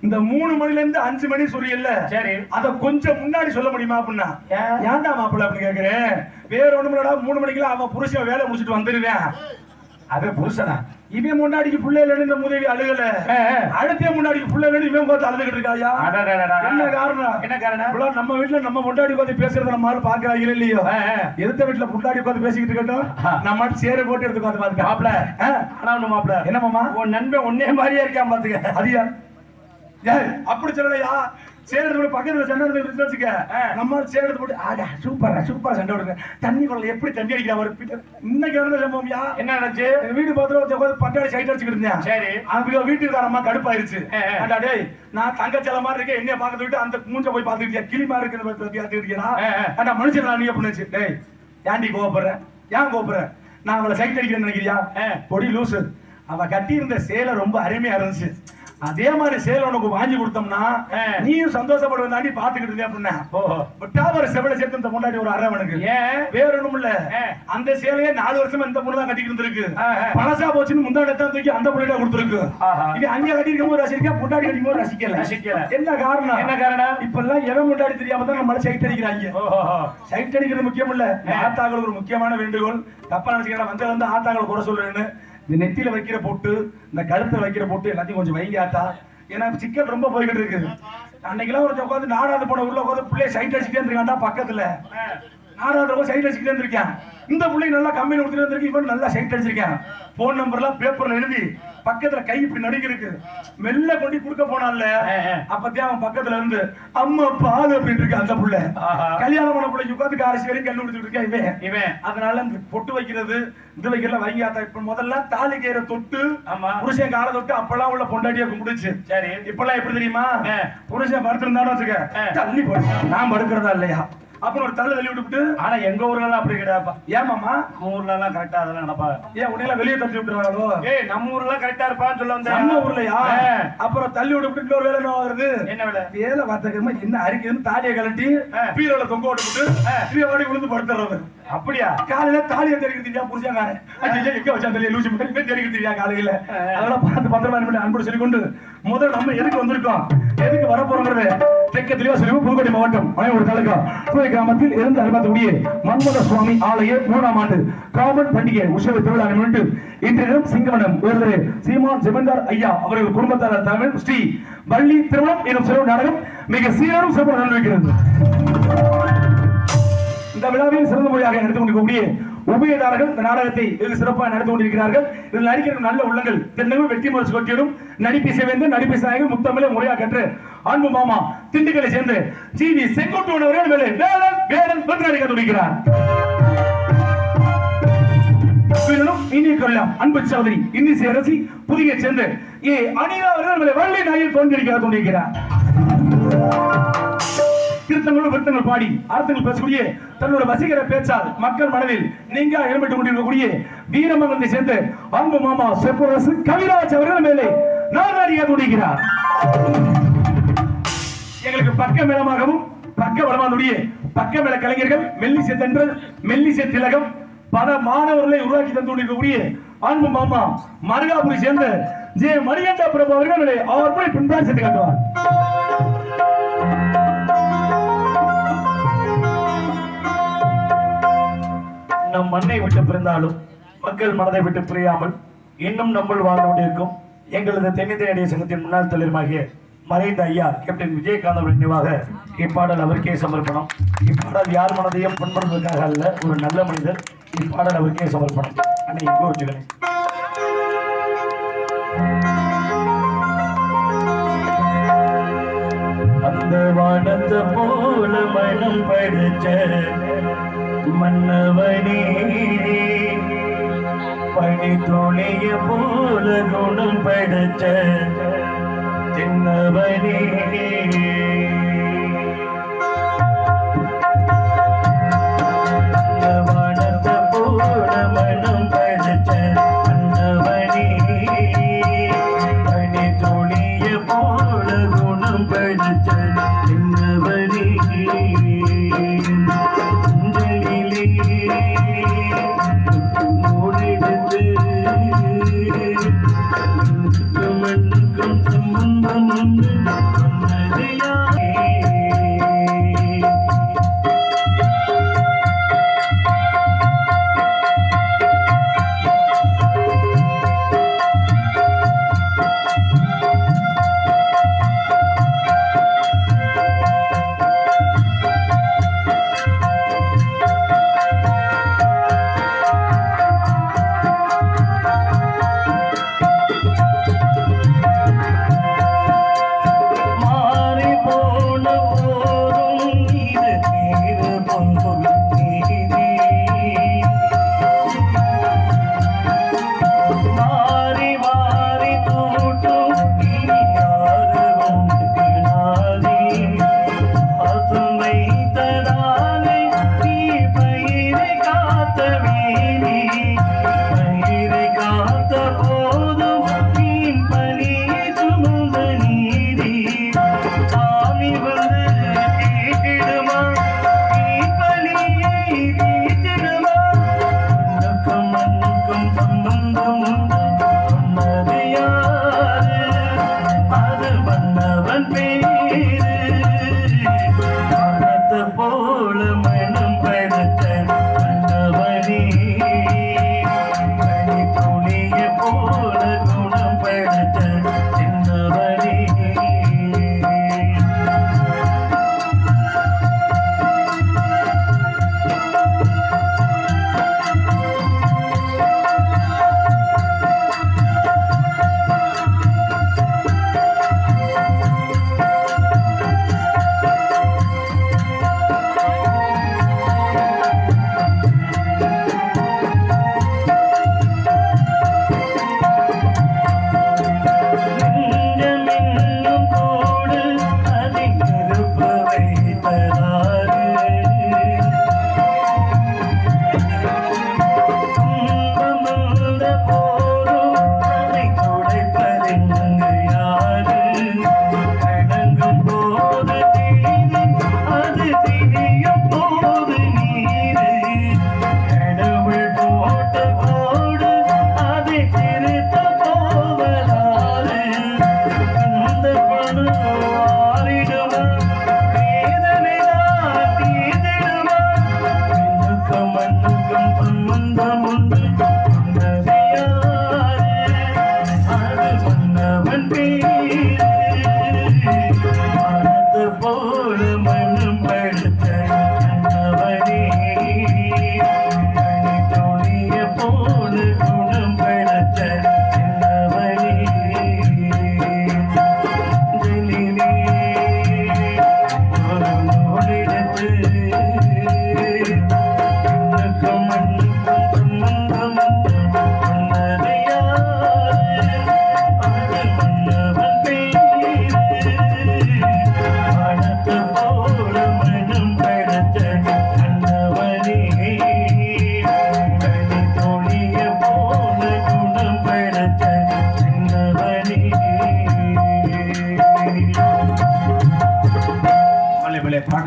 இந்த 3 மணில இருந்து 5 மணி சொல்லியல்ல, சரி அத கொஞ்சம் முன்னாடி சொல்ல முடியுமா அப்படின்னா. ஏன்டா மாப்பிள்ள அப்படின்னு கேக்குறேன். வேற ஒண்ணும் இல்லடா, 3 மணிக்கெல்லாம் அவன் புருஷன் வேலை முடிச்சுட்டு வந்துருவேன். அது புருஷனா? இவன் முன்னாடிக்கு புள்ள இல்லைன்னு இந்த உதவி அழுகல, அடுத்த முன்னாடிக்கு புள்ள இல்லைன்னு இவன் பார்த்து அழுதுகிட்டு இருக்காயா? என்ன காரணம்? என்ன காரணம்? நம்ம வீட்டுல நம்ம முன்னாடி பார்த்து பேசுறத நம்ம ஆள் பாக்குறாங்க இல்லையோ. எதிர்த்த வீட்டுல முன்னாடி பார்த்து பேசிக்கிட்டு இருக்கட்டும், நம்ம சேர போட்டு எடுத்து பார்த்து பாத்துக்க. மாப்பிள்ள ஆனா ஒண்ணு மாப்பிள்ள, என்ன மாமா உன் நண்பன் ஒன்னே மாதிரியா இருக்கான் பாத்துக்க. அதியா அப்படி சொல்லலையா? சேரத்துல பக்கத்துல சண்டை எடுத்து வச்சுக்க, நம்ம சேரத்தை போட்டு ஆடா சூப்பரா சண்டை விடுங்க. தண்ணி குழந்தை எப்படி தண்ணி அடிக்கிறா ஒரு இன்னைக்கு நடந்த சம்பவம்யா. என்ன நினைச்சு வீடு பார்த்து பட்டாடி சைட் அடிச்சுக்கிட்டு இருந்தேன். சரி அவங்க வீட்டுக்காரம்மா கடுப்பாயிருச்சு. டேய் நான் தங்கச்சல மாதிரி இருக்கேன், என்னைய பார்க்க விட்டு அந்த மூஞ்ச போய் பார்த்துக்கிட்டியா, கிளிமா இருக்குன்னு மனுஷன் நீ பண்ணுச்சு. டேய் ஏன்டி கோவப்படுற? ஏன் கோவப்படுற? நான் அவளை சைட் அடிக்கிறேன்னு நினைக்கிறியா? பொடி லூசு. அவ கட்டி இருந்த சேலை ரொம்ப அருமையா இருந்துச்சு, அதே மாதிரி சேலை உனக்கு வாங்கி கொடுத்தோம்னா நீயும் சந்தோஷப்படுவ தாண்டி பாத்துக்கிட்டு இருந்தே அப்படின்னா. ஒரு செவலை சேர்த்து இந்த முன்னாடி ஒரு அரவனுக்கு வேற ஒண்ணும் இல்ல, அந்த சேலையே 4 வருஷமா இந்த பொண்ணு தான் கட்டிக்கிட்டு இருந்திருக்கு. பழசா போச்சுன்னு முந்தாடி தான் தூக்கி அந்த பொண்ணு கொடுத்துருக்கு. இது அங்க கட்டிருக்கும் போது ரசிக்க, முன்னாடி கட்டிக்கும் போது ரசிக்கல. என்ன காரணம்? என்ன காரணம்? இப்ப எல்லாம் எவன் முன்னாடி தெரியாம தான் நம்மள சைட் அடிக்கிறாங்க. சைட் அடிக்கிறது முக்கியம் இல்ல, ஆத்தாக்கள் ஒரு முக்கியமான வேண்டுகோள். தப்பா நினைச்சுக்கிறேன் வந்து ஆத்தாக்கள் குறை சொல்றேன்னு. இந்த நெத்தியில வைக்கிற போட்டு, இந்த கழுத்துல வைக்கிற போட்டு எல்லாத்தையும் கொஞ்சம் வைங்க ஆத்தா. ஏன்னா சிக்கல் ரொம்ப போய்கிட்டு இருக்கு. அன்னைக்கெல்லாம் ஒரு உட்காந்து நாடாது போன உள்ள உட்காந்து பிள்ளைய சைட் அடிச்சுட்டே இருந்திருக்காண்டா பக்கத்துல. நாடாது சைட் அடிச்சுட்டே இருந்திருக்கேன். இந்த பிள்ளைங்க நல்லா கம்பெனி கொடுத்துட்டு இருந்திருக்கு, இவன் நல்லா சைட் அடிச்சிருக்கேன். போன் நம்பர்லாம் பேப்பர்ல எழுதி பக்கத்துல கை இப்படி நடுங்கி இருக்கு. மெல்ல கொண்டு கொடுக்க போனான்ல, அப்பதான் அவன் பக்கத்துல இருந்து அம்மா பால் அப்படின்னு இருக்கு அந்த புள்ள. கல்யாணம் பண்ண பிள்ளைக்கு உட்காந்து காரசி வரைக்கும் கல்லு கொடுத்துட்டு இருக்கேன் இவன். அதனால இந்த பொட்டு வைக்கிறது இது வைக்கிறதுல வைங்காத்தா. இப்ப முதல்ல தாலி கயிறை தொட்டு புருஷன் காலை தொட்டு அப்பெல்லாம் உள்ள பொண்டாட்டியா கும்பிடுச்சு. சரி இப்பெல்லாம் எப்படி தெரியுமா? புருஷன் படுத்திருந்தான்னு வச்சுக்க, தள்ளி போடு, நான் படுக்கிறதா இல்லையா அப்புறம் ஒரு தள்ளு வெளிய விட்டுட்டு. ஆனா எங்க ஊர்ல எல்லாம் அப்படி கிடையாதுப்பா. ஏமாமா ஊர்ல எல்லாம் கரெக்டா அதெல்லாம் நினைப்பா. ஏன் உடனே வெளியே தள்ளி விட்டுறாங்களோ? ஏய் நம்ம ஊர்ல எல்லாம் கரெக்டா இருப்பான்னு சொல்ல வந்தேன். நம்ம ஊர்லயா? அப்புறம் தள்ளி விட்டு இன்னொரு வேலை என்ன வருது? என்ன வேலை? வேலை பார்த்தக்கமா என்ன அரிக்குதுன்னு தாலியை கழட்டி பீரோல தொங்க விட்டு இப்படி ஓடி விழுந்து படுத்துறது. அப்படியா? காலையில தாலியை தெரிவிக்கிறீங்க புருஷங்காரன் எங்க வச்சா தெரியல லூசி மட்டும் தெரிவிக்கிறீங்க காலையில. அதெல்லாம் பார்த்து பத்திரமா அன்பு சொல்லிக்கொண்டு முதல் நம்ம எதுக்கு வந்திருக்கோம், எதுக்கு வரப்போறோங்கிறது தெற்கு தெளிவா சொல்லி புதுக்கோட்டை மாவட்டம் ஒரு தாலுகா கிராமத்தில் இருந்து அறிமுகக்கூடிய மன்மத சுவாமி ஆலய 3ஆம் ஆண்டு காமன் பண்டிகை உற்சவ திருவிழா முன்னிட்டு இன்றைய சிங்கவனம் உயர்ந்தது சீமான் ஜெமந்தார் ஐயா அவர்கள் குடும்பத்தார் தமிழ் ஸ்ரீ வள்ளி திருமணம் எனும் சிறப்பு நாடகம் மிக சீரும் சிறப்பு நடந்திருக்கிறது. இந்த விழாவில் சிறந்த முறையாக நடத்தி கொண்டிருக்கக்கூடிய உபயதாரர்கள் இந்த நாடகத்தை வெகு சிறப்பாக நடத்தி கொண்டிருக்கிறார்கள். இதில் நடிக்கிற நல்ல உள்ளங்கள் தென்னகு வெற்றி முரசு கொட்டியதும் நடிப்பிசை வேந்து நடிப்பிசை நாயகர் முத்தமிழை முறையாக கற்று அன்பு மாமா திண்டுக்கலை சேர்ந்து ஜிவி செங்கோட்டுவன் அவர்கள் வேலன் வேலன் வந்து நடிக்க துடிக்கிறார். இனி கொள்ளலாம் அன்பு சௌதரி இன்னிசை அரசி புதிய சேர்ந்து அனிதா அவர்கள் வள்ளி நாயில் கொண்டிருக்கிறார். திருத்தங்களும் விருத்தங்கள் பாடி அர்த்தங்கள் பேசக்கூடிய தன்னோட வசீகர பேச்சால் மக்கள் மனதில் நீங்க இடம்பெற்றுக் கொண்டிருக்கக்கூடிய வீரமங்கலத்தை சேர்ந்து அன்பு மாமா செப்பரசு கவிராஜ் அவர்கள் மேலே நாடாடியாக துடிக்கிறார். எங்களுக்கு பக்க மேளமாகவும் பக்க வளமானுடைய பக்க மேள கலைஞர்கள் மெல்லிசை தென்றல் மெல்லிசை திலகம் பல மாணவர்களை உருவாக்கி தந்து கொண்டிருக்கக்கூடிய அன்பு மாமா மருகாபுரி சேர்ந்த ஜே மணிகண்ட பிரபு அவர்கள் அவர் போய் பின்பாடு சேர்த்து காட்டுவார். நம் மண்ணை விட்டு பிறந்தாலும் மக்கள் மனதை விட்டு பிரியாமல் இன்னும் நம்மள் வாழ்ந்து கொண்டிருக்கும் எங்களது தென்னிந்திய சங்கத்தின் முன்னாள் தலைவராகிய மறைந்த ஐயா கேப்டன் விஜயகாந்த் அவர்கள் நினைவாக இப்பாடல் அவருக்கே சமர்ப்பணம். இப்பாடல் யார் மனதையும் புண்படுவதற்காக அல்ல, ஒரு நல்ல மனிதர். இப்பாடல் அவருக்கே சமர்ப்பணம். அன்னை எங்கோ வச்சுக்கிறேன். அந்த வானத்தை போல மனம் படிச்ச மன்னவனே, பனி துணிய போல குணம் படிச்ச தின்னவனே, வானத்தை போல மனம் படிச்ச மன்னவனே, பனி துணிய போல குணம் படிச்ச தின்னவனே,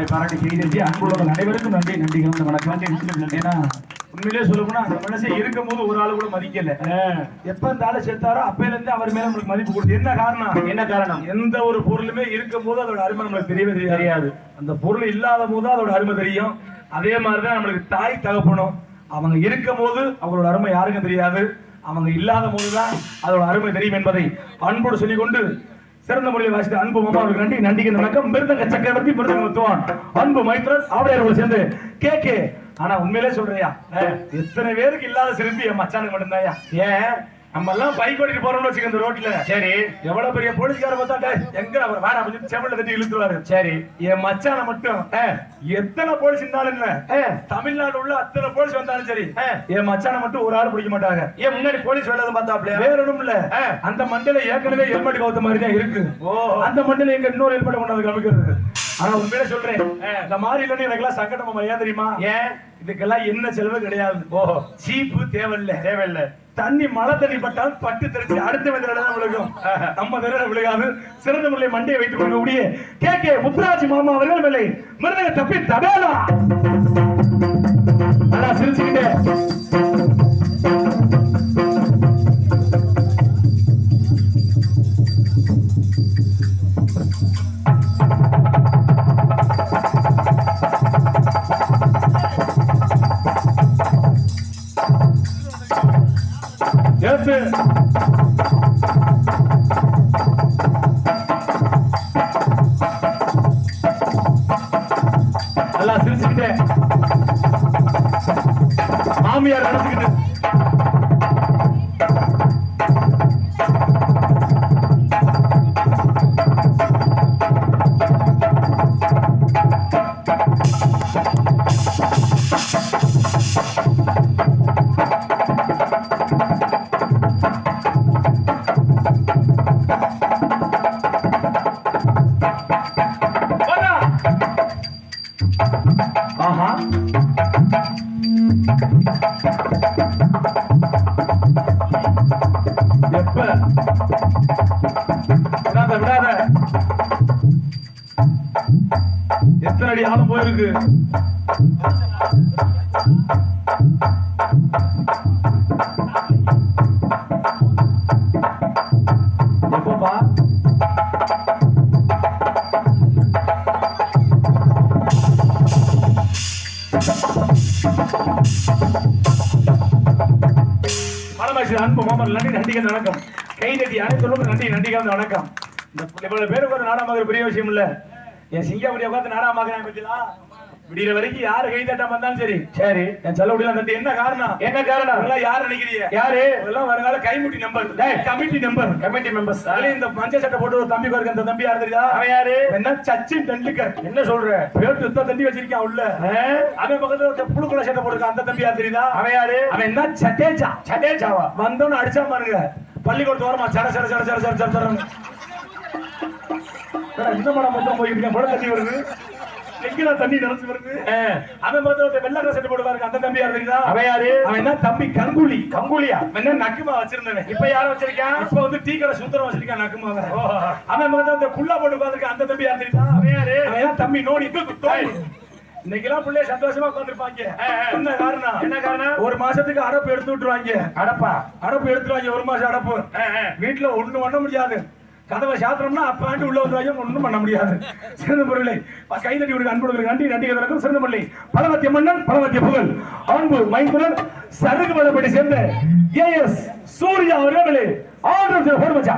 பாராட்டி செய்தி அன்புள்ள அனைவருக்கும் நன்றி. நன்றி கலந்த வணக்கம். ஏன்னா உண்மையிலே சொல்லணும்னா அந்த மனுஷன் இருக்கும் போது ஒரு ஆளு கூட மதிக்கல. எப்ப இந்த ஆளை சேர்த்தாரோ அப்பையில இருந்து அவர் மேல நம்மளுக்கு மதிப்பு கொடுத்து என்ன காரணம்? எந்த ஒரு பொருளுமே இருக்கும் போது அதோட அருமை நம்மளுக்கு தெரியவே தெரியாது. அந்த பொருள் இல்லாத போது அதோட அருமை தெரியும். அதே மாதிரிதான் நம்மளுக்கு தாய் தகப்பனும் அவங்க இருக்கும் போது அவங்களோட அருமை யாருக்கும் தெரியாது. அவங்க இல்லாத போதுதான் அதோட அருமை தெரியும் என்பதை அன்போடு சொல்லிக்கொண்டு சிறந்த முறையில் வாசித்த அன்பு மாமா அவருக்கு நன்றி. நன்றிக்கு வணக்கம். மிருதங்க சக்கரவர்த்தி மிருதங்க முத்துவான் அன்பு மைத்ரன் அவரையோடு சேர்ந்து கேக்கு. ஆனா உண்மையிலே சொல்றியா, எத்தனை பேருக்கு இல்லாத சிறப்பு என் மச்சானுக்கு மட்டும்தாயா. ஏன் நம்ம எல்லாம் பைக் ஓட்டிட்டு போறோம்னு வச்சுக்க இந்த ரோட்ல, சரி எவ்வளவு பெரிய போலீஸ்கார பார்த்தா எங்க அவர் வேணா அப்படின்னு செவல்ல தட்டி இழுத்துருவாரு. சரி என் மச்சான மட்டும் எத்தனை போலீஸ் இருந்தாலும் இல்ல, தமிழ்நாடு உள்ள அத்தனை போலீஸ் வந்தாலும் சரி, என் மச்சான மட்டும் ஒரு ஆள் பிடிக்க மாட்டாங்க. ஏன் முன்னாடி போலீஸ் வேலை பார்த்தாப்ல வேற ஒண்ணும் இல்ல, அந்த மண்டல ஏற்கனவே ஹெல்மெட் கவுத்த மாதிரி தான் இருக்கு. அந்த மண்டல எங்க இன்னொரு ஹெல்மெட் கொண்டாந்து காமிக்கிறது. ஆனா உண்மையில சொல்றேன், இந்த மாதிரி இல்லன்னு எனக்கு எல்லாம் சங்கடமா. ஏன் தெரியுமா? ஏன் இதுக்கெல்லாம் என்ன செலவு கிடையாது. ஓஹோ, சீப்பு தேவையில்லை. தண்ணி மழை தண்ணி பட்டால் பட்டு தெரிச்சு அடுத்த விதம் விழுகும், நம்ம விரல விழுகாது. சிறந்த முறையை மண்டையை வைத்துக் கொள்ளக்கூடிய கே முத்துராஜ் மாமா அவர்கள் மேலே மிருதங்க தப்பி தபேலா சிரிச்சுக்கிட்டே நல்லா சிரிச்சுக்கிட்டே மாமியார் நடந்துக்கிட்டு விடாத எத்தனை அடி ஆழம் போயிருக்கு. எப்பப்பா அன்பு மாமன் நன்றி வணக்கம். கை தட்டி அனைத்து நன்றி வணக்கம். இவ்வளவு பேருக்கு வந்து நாடாமாக பெரிய விஷயம் இல்ல. என் சிங்கப்படியை உட்காந்து நாடாமாக பத்திலாம் விடிய வரைக்கும் யாரு கை தட்டாம வந்தாலும் சரி சரி என் சொல்ல முடியல. என்ன காரணம் யாரு நினைக்கிறீங்க? யாரு எல்லாம் வருங்கால கைமுட்டி நம்பர் கமிட்டி மெம்பர்ஸ். இந்த மஞ்சள் சட்டை போட்டு ஒரு தம்பி பாருங்க. அந்த தம்பி யாரு தெரியுதா? அவன் யாரு? என்ன சச்சின் டெண்டுல்கர். என்ன சொல்ற? பேட்டு தம்பி வச்சிருக்கான் உள்ள. அவன் பக்கத்துல புழுக்குள்ள சட்டை போட்டுருக்கான். அந்த தம்பி யாரு தெரியுதா? அவன் யாரு? அவன் என்ன சட்டேஜாவா வந்தோன்னு அடிச்சா பாருங்க. பள்ளிக்கூடத்து வரமா சட சட சட சட சட சட இந்த மடம் மொத்தம் போயிருக்கேன். புட தண்ணி வருது, எங்கடா தண்ணி நினைச்சு வருது. அவன் பார்த்து வெள்ளை ட்ரெஸ் போட்டு பாருங்க. அந்த தம்பி யாரு தெரியுதா? அவன் யாரு? அவன் என்ன தம்பி கங்குலியா என்ன நக்குமா வச்சிருந்தவன். இப்ப யார வச்சிருக்கான்? இப்ப வந்து டீ கடை சுந்தரம் வச்சிருக்கான் நக்குமாவ. அவன் பார்த்து அந்த குள்ளா போட்டு பாத்துருக்கான். அந்த தம்பி யாரு தெரியுதா? அவன் யாரு? அவன் தம்பி நோடி இன்னைக்கு எல்லாம் பிள்ளைய சந்தோஷமா உட்காந்துருப்பாங்க. என்ன காரணம்? ஒரு மாசத்துக்கு அடப்பு எடுத்து விட்டுருவாங்க. அடப்பு எடுத்துருவாங்க. ஒரு மாசம் அடப்பு வீட்டுல ஒண்ணு பண்ண முடியாது. கதவை சாத்திரம்னா அப்பாண்டு உள்ள வந்து ஒண்ணும் பண்ண முடியாது. சிறந்த பொருளை கைதட்டி விடுங்க. அன்பு நன்றி வணக்கம். சிறந்த பொருளை பலவத்திய மன்னன் பலவத்திய புகழ் அன்பு மைந்துடன் சருகு மலைப்படி சேர்ந்த ஏஎஸ் சூர்யா அவர்களே ஆர்டர் போடுமச்சா.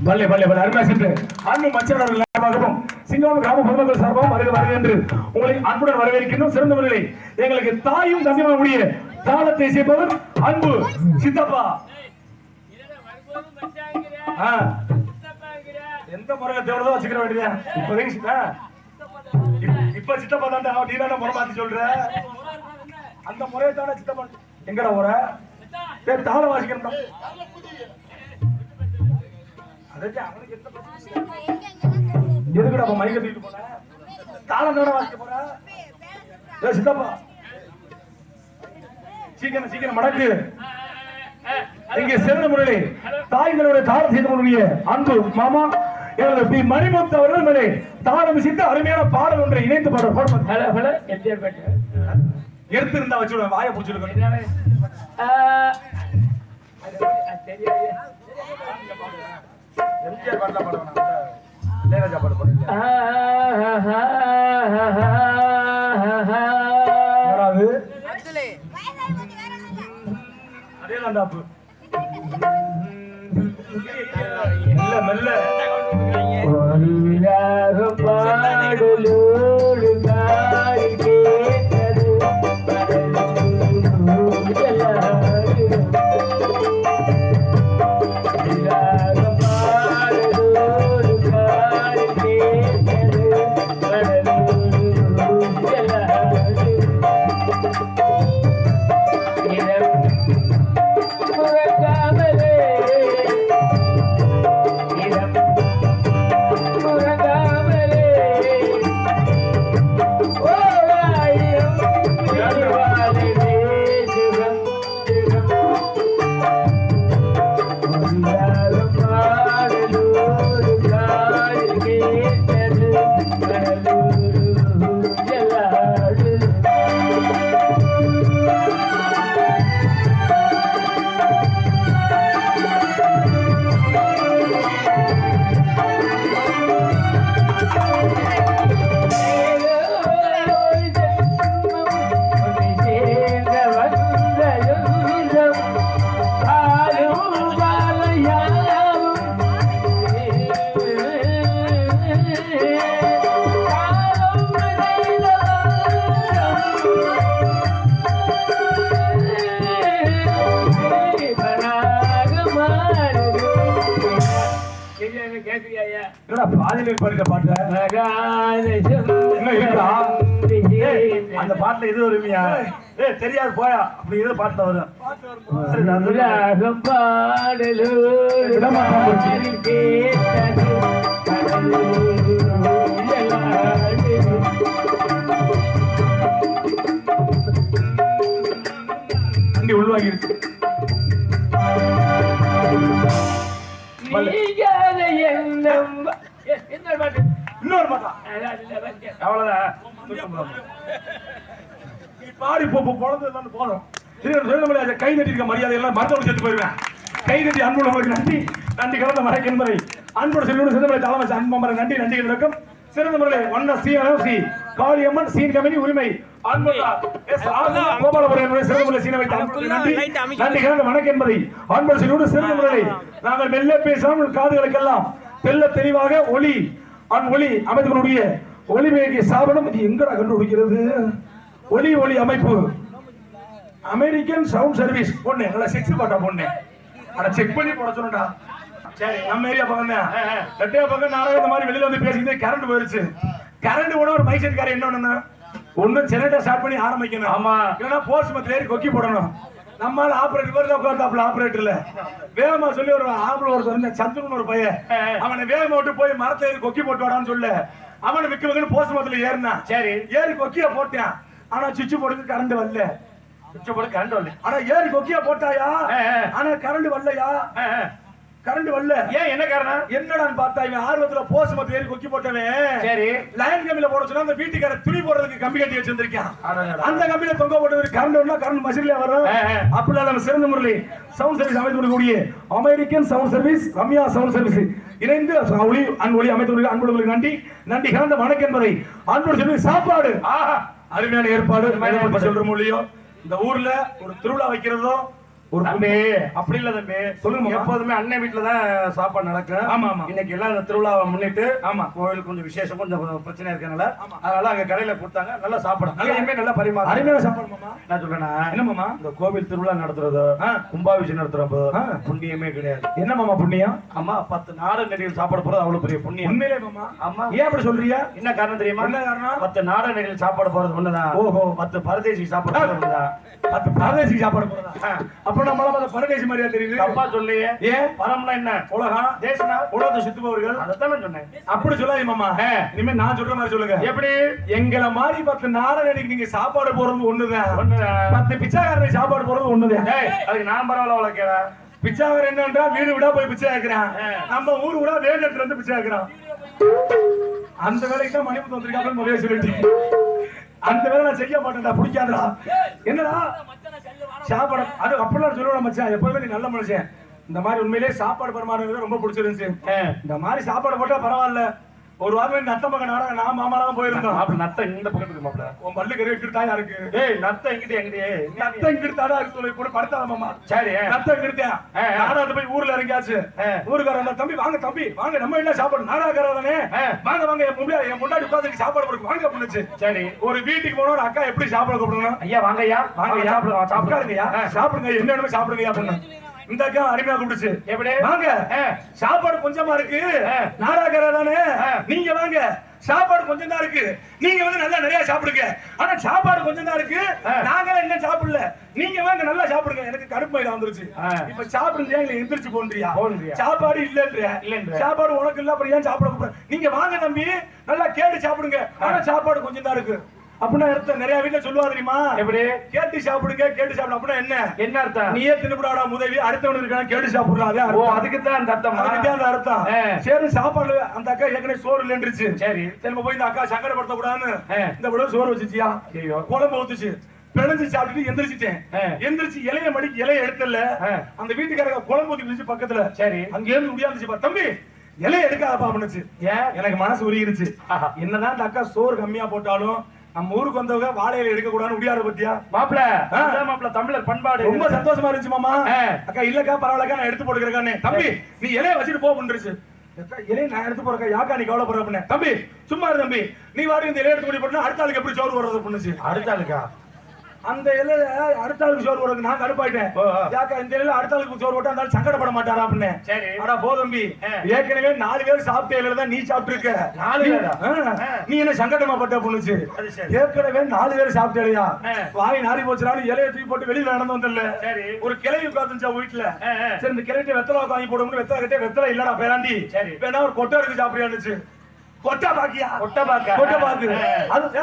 பல்லே பல்லே பல்லே அருமையா சென்று அன்பு மச்சவர்கள் ஞாபகமும் சிங்காரம் கிராம பொதுமக்கள் சார்பாக வருக என்று உங்களை அன்புடன் வரவேற்கின்றோம். சிறந்தவர்களே, எங்களுக்கு தாயும் தந்தையுமாக முடிய தாளத்தை செய்பவர் அன்பு சித்தப்பா. எந்த முறையில தேவனதோ வச்சுக்கிற வேண்டியதா இப்ப சித்தப்பா தான் நீ தானே முறை மாத்தி சொல்ற அந்த முறையை தானே சித்தப்பா. எங்கடா போற தாளம் வாசிக்கணும். எதுக்குடா மைக்க தூக்கிட்டு போன தாளம் தானே வாசிக்க போற சித்தப்பா. சீக்கிரம் சீக்கிரம் மடக்கு. இங்கே சிறந்த முறையிலே தாய்களுடைய தாரம் செய்து கொள்ளுடைய அன்பு மாமா எனது பி மணிமுத்து அவர்கள் மேலே தாரம் சித்த அருமையான பாடல் ஒன்றை இணைந்து பாடல் எடுத்திருந்தா வச்சு வாய பிடிச்சிருக்கோம். அதே தாண்டாப்பு மெல்ல அந்த பாட்டுல இது வருமியா தெரியாது போயா அப்படி இது பாட்டுல வரும். உள்வாங்கி இருக்கு இன்னொரு பாட்டா அவ்வளவுதான். பாடி போனது போனோம். கை நட்டிருக்க மரியாதை எல்லாம் மருத்துவம் செத்து போயிருவேன். கை நட்டி அன்புள்ளவர்களுக்கு நன்றி நன்றி கலந்த மறைக்க என்பதை அன்போடு செல்வோடு சிறந்த தலைமை அன்பு நன்றி நன்றி இருக்கும். சிறந்த முறையில் வண்ண சி காளியம்மன் சீன் கமிட்டி உரிமை கோபாலபுரம் சிறந்த முறை சீன வைத்த நன்றி நன்றி கலந்த வணக்கம் என்பதை அன்போடு செல்வோடு சிறந்த முறையில் நாங்கள் மெல்ல பேசாமல் காதுகளுக்கெல்லாம் தெல்ல தெளிவாக ஒளி அமைப்புகளுடைய ஒளிமேகிய சாபனம் இது எங்கடா கண்டுபிடிக்கிறது? ஒளி அமைப்பு அமெரிக்கன் சவுண்ட் சர்வீஸ் பொண்ணு நல்லா செக்ஸ் பாட்டா பொண்ணு அட செக் பண்ணி போட சொன்னடா. சரி நம்ம ஏரியா பக்கம் ரெட்டே பக்கம் நாடகம் இந்த மாதிரி வெளியில வந்து பேசிக்கிட்டே கரண்ட் போயிருச்சு. கரண்ட் போன ஒரு மைக் செட்காரர் என்ன பண்ணணும்? ஒன்னும் ஜெனரேட்டர் ஸ்டார்ட் பண்ணி ஆரம்பிக்கணும். ஆமா இல்லைன்னா போஸ்ட் மத்தில ஏறி கொக்கி போடணும். நம்மால ஆபரேட்டர் உட்கார்ந்தாப்புல ஆபரேட்டர்ல வேகமா சொல்லி ஒரு ஆம்பளை ஒருத்தர் சந்துருன்னு ஒரு பையன் அவனை வேகமா விட்டு போய் மரத்துல ஏறி கொக்கி போட்டு வாடான்னு சொல்ல அவனை விக்க வைக்கணும். போஸ்ட் மத்தில ஏறினான். சரி ஏறி கொக்கிய போட்டான். ஆனா சுவிட்ச் போர்டுக்கு கரண்ட் வரல. சுவிட்ச் போர்டு கரண்ட் வரல. ஆனா ஏறி கொக்கிய போட்டாயா? ஆனா கரண்ட் வரலையா? கரண்ட் வரல. ஏன் என்ன காரணம்? என்னடான்னு பார்த்தா இவன் ஆர்வத்துல போஸ்ட் மத்தில ஏறி கொக்கி போட்டவன் சரி லைன் கம்பியில போட சொன்னா அந்த வீட்டுக்கார துணி போடுறதுக்கு கம்பி கட்டி வச்சிருந்திருக்கான். அந்த கம்பியில தொங்க போட்டு கரண்ட் வரணும். கரண்ட் மசின்ல வரும். அப்படிலாம் நம்ம சிறந்த முறையில் சவுண்ட் சர்வீஸ் அமைத்து கொடுக்கக்கூடிய American sound service Ramya sound service இணைந்து ஒளி அமைத்து அன்புகளுக்கு நன்றி நன்றி கலந்த வணக்கம் என்பதை அன்போடு சொல்லி சாப்பாடு அருமையான ஏற்பாடு சொல்ற மொழியோ இந்த ஊர்ல ஒரு திருவிழா வைக்கிறதோ ஒரு தம்பி அப்படி இல்ல தம்பி, சொல்லுங்க. எப்போதுமே அண்ணன் வீட்டுல தான் சாப்பாடு நடக்கும். ஆமா ஆமா. இன்னைக்கு எல்லாம் இந்த திருவிழாவை முன்னிட்டு ஆமா கோவில் கொஞ்சம் விசேஷம், கொஞ்சம் பிரச்சனை இருக்கனால அதனால அங்க கடையில கொடுத்தாங்க. நல்லா சாப்பிடும், நல்லா பரிமாறும். அருமையான சாப்பாடு மாமா. என்ன சொல்றேன்னா, என்ன மாமா? இந்த கோவில் திருவிழா நடத்துறது, கும்பாபிஷேகம் நடத்துறப்போ புண்ணியமே கிடையாது. என்ன மாமா புண்ணியம்? ஆமா, 10 நாடு நடிகள் சாப்பாடு போறது அவ்வளவு பெரிய புண்ணியம். உண்மையிலே மாமா? ஆமா. ஏன் அப்படி சொல்றியா? என்ன காரணம் தெரியுமா? என்ன காரணம்? 10 நாடு நடிகள் சாப்பாடு போறது ஒண்ணுதான். ஓஹோ. 10 பரதேசி சாப்பாடு போறது ஒண்ணுதான். 10 பரதேசி சாப்பாடு போறதா? அப்ப நம்மள பரதேசி மாதிரியா தெரியுது? தப்பா சொல்லியே. ஏன்? பரம்னா என்ன? உலகம், தேசனா, உலகத்தை சுத்துபவர்கள். அதைத்தான் நான் சொன்னேன். அப்படி சொல்லாதீங்க மாமா. இனிமே நான் சொல்ற மாதிரி சொல்லுங்க. எப்படி? எங்களை மாதிரி 10 நாடகத்துக்கு நீங்க சாப்பாடு போறது ஒண்ணுதான். 10 பிச்சைக்காரனுக்கு சாப்பாடு போறது ஒண்ணுதான். அதுக்கு நான் பரவாயில்ல வளர்க்கிறேன். பிச்சைக்காரன் என்னன்றா வீடு விடா போய் பிச்சை கேட்கிறான். நம்ம ஊர் விடா வேண்டத்துல இருந்து பிச்சை கேட்கிறான். அந்த வேலைக்கு தான் மணிமுத்து வந்திருக்காங்க முதல்ல சொல்லிட்டு. அந்த வேலை நான் செய்ய மாட்டேன்டா, பிடிக்காதடா. என்னடா சாப்பாடு அது அப்படிலாம் சொல்லுவேன் மச்சான். எப்பவுமே நீ நல்ல மனுஷன். இந்த மாதிரி உண்மையிலேயே சாப்பாடு பரிமாறுறது ரொம்ப பிடிச்சிருந்துச்சு. இந்த மாதிரி சாப்பாடு போட்டா பரவாயில்ல. ஒரு வாரம் நத்த பக்கம் நாடகம் நான் மாமாலாம் போயிருந்தோம். அப்ப நத்த இந்த பக்கத்துக்கு மாப்ள. உன் பல்லு கறி கிட்டாயா இருக்கு. ஏய் நத்த எங்கிட்ட எங்கிட்டே. நத்த கிட்டாடா இருக்கு சொல்லி கூட படுத்தாத மாமா. சரி. நத்த கிட்டா. நாடகத்துல போய் ஊர்ல இறங்கியாச்சு. ஊர்காரங்க தம்பி வாங்க நம்ம என்ன சாப்பாடு நாடகக்காரதானே. வாங்க என் முன்னாடி உட்கார்ந்து சாப்பாடு போடு வாங்க அப்படினுச்சு. சரி. ஒரு வீட்டுக்கு போனா ஒரு அக்கா எப்படி சாப்பாடு கூப்பிடணும்? ஐயா வாங்கய்யா சாப்பிடுங்கய்யா சாப்பிடுங்க என்ன வேணுமோ சாப்பிடுங்கய்யா அப்படின்னு. இந்த அக்கா அருமையா கூப்பிடுச்சு. எப்படி? வாங்க சாப்பாடு கொஞ்சமா இருக்கு, நாடகக்காரா தானே, நீங்க வாங்க சாப்பாடு கொஞ்சம் தான் இருக்கு, நீங்க வந்து நல்லா நிறைய சாப்பிடுங்க. ஆனா சாப்பாடு கொஞ்சம் தான் இருக்கு, நாங்க என்ன சாப்பிடல, நீங்க வாங்க நல்லா சாப்பிடுங்க. எனக்கு கடுப்பாயில வந்துருச்சு. இப்ப சாப்பிடுறியா இல்ல எந்திரிச்சு போன்றியா? சாப்பாடு இல்லன்ற சாப்பாடு உனக்கு இல்ல, அப்புறம் ஏன் சாப்பிட கூப்பிடுற? நீங்க வாங்க தம்பி நல்லா கேட்டு சாப்பிடுங்க, ஆனா சாப்பாடு கொஞ்சம் தான் இருக்கு அப்படின்னா அர்த்தம். நிறைய வீட்டுல சொல்லுவா தெரியுமா? எப்படி? கேட்டு சாப்பிடுங்க கேட்டு சாப்பிடு அப்படின்னா என்ன அர்த்தம்? நீயே தின்னுபடாடா முதவி, அடுத்தவனுக்கு இருக்கான கேட்டு சாப்பிடுறாங்க. அதுக்கு தான் அந்த அர்த்தம். அதுக்கு தான் அந்த அர்த்தம். சரி சாப்பாடு அந்த அக்கா ஏற்கனவே சோறு இல்லைன்றுச்சு. சரி திரும்ப போய் இந்த அக்கா சங்கடப்படுத்த கூடாதுன்னு இந்த விட சோறு வச்சுச்சியா, குழம்பு ஊத்துச்சு, பிணைஞ்சு சாப்பிட்டுட்டு எந்திரிச்சிட்டேன். எந்திரிச்சு இலைய மடிக்கு இலைய எடுத்தல, அந்த வீட்டுக்காரங்க குழம்பு ஊத்தி வச்சு பக்கத்துல. சரி அங்க இருந்து முடியாந்துச்சு. தம்பி இலைய எடுக்காதப்பா பண்ணுச்சு. எனக்கு மனசு உருகிருச்சு. என்னதான் இந்த அக்கா சோறு கம்மியா போட்டாலும் நம்ம ஊருக்கு வந்தவங்க வாழையில எடுக்க கூடாதுன்னு முடியாத பத்தியா மாப்பிள. தமிழர் பண்பாடு ரொம்ப சந்தோஷமா இருந்துச்சு மாமா. அக்கா இல்லக்கா பரவாயில்லக்கா நான் எடுத்து போட்டுக்கிறேன். தம்பி நீ இலைய வச்சுட்டு போ பண்ணுச்சு. இலைய நான் எடுத்து போறக்கா, யாக்கா நீ கவலைப்படுற பண்ண? தம்பி சும்மா இரு தம்பி, நீ வாடி இந்த இலைய எடுத்து போட்டு போட்டா அடுத்த ஆளுக்கு எப்படி சோறு வர்றது பண்ணுச்சு. அடுத்த ஆளுக்கா அந்த இலைய அடுத்த ஆளுக்கு சோறு போடுறது நான் கடுப்பாயிட்டேன். யாக்கா இந்த இலையில அடுத்த ஆளுக்கு சோறு போட்டா அந்த சங்கடப்பட மாட்டாரா அப்படின்னு. ஆனா போ தம்பி, ஏற்கனவே 4 பேர் சாப்பிட்ட இலையில தான் நீ சாப்பிட்டு இருக்க. 4 பேரா? நீ என்ன சங்கடமா பட்ட பண்ணுச்சு? ஏற்கனவே 4 பேர் சாப்பிட்ட இலையா, வாய் நாரி போச்சுனாலும் இலைய தூக்கி போட்டு வெளியில நடந்து வந்தல. ஒரு கிளவி உட்காந்துச்சா வீட்டுல. சரி இந்த கிளைட்டு வெத்தலை வாங்கி போடும்போது வெத்தலை கிட்டே வெத்தலை இல்லடா பேராண்டி, வேணா ஒரு கொட்டை இருக்கு சாப்பிடுச்சு. கொட்டை பாக்கியா? கொட்டை பாக்கு அது.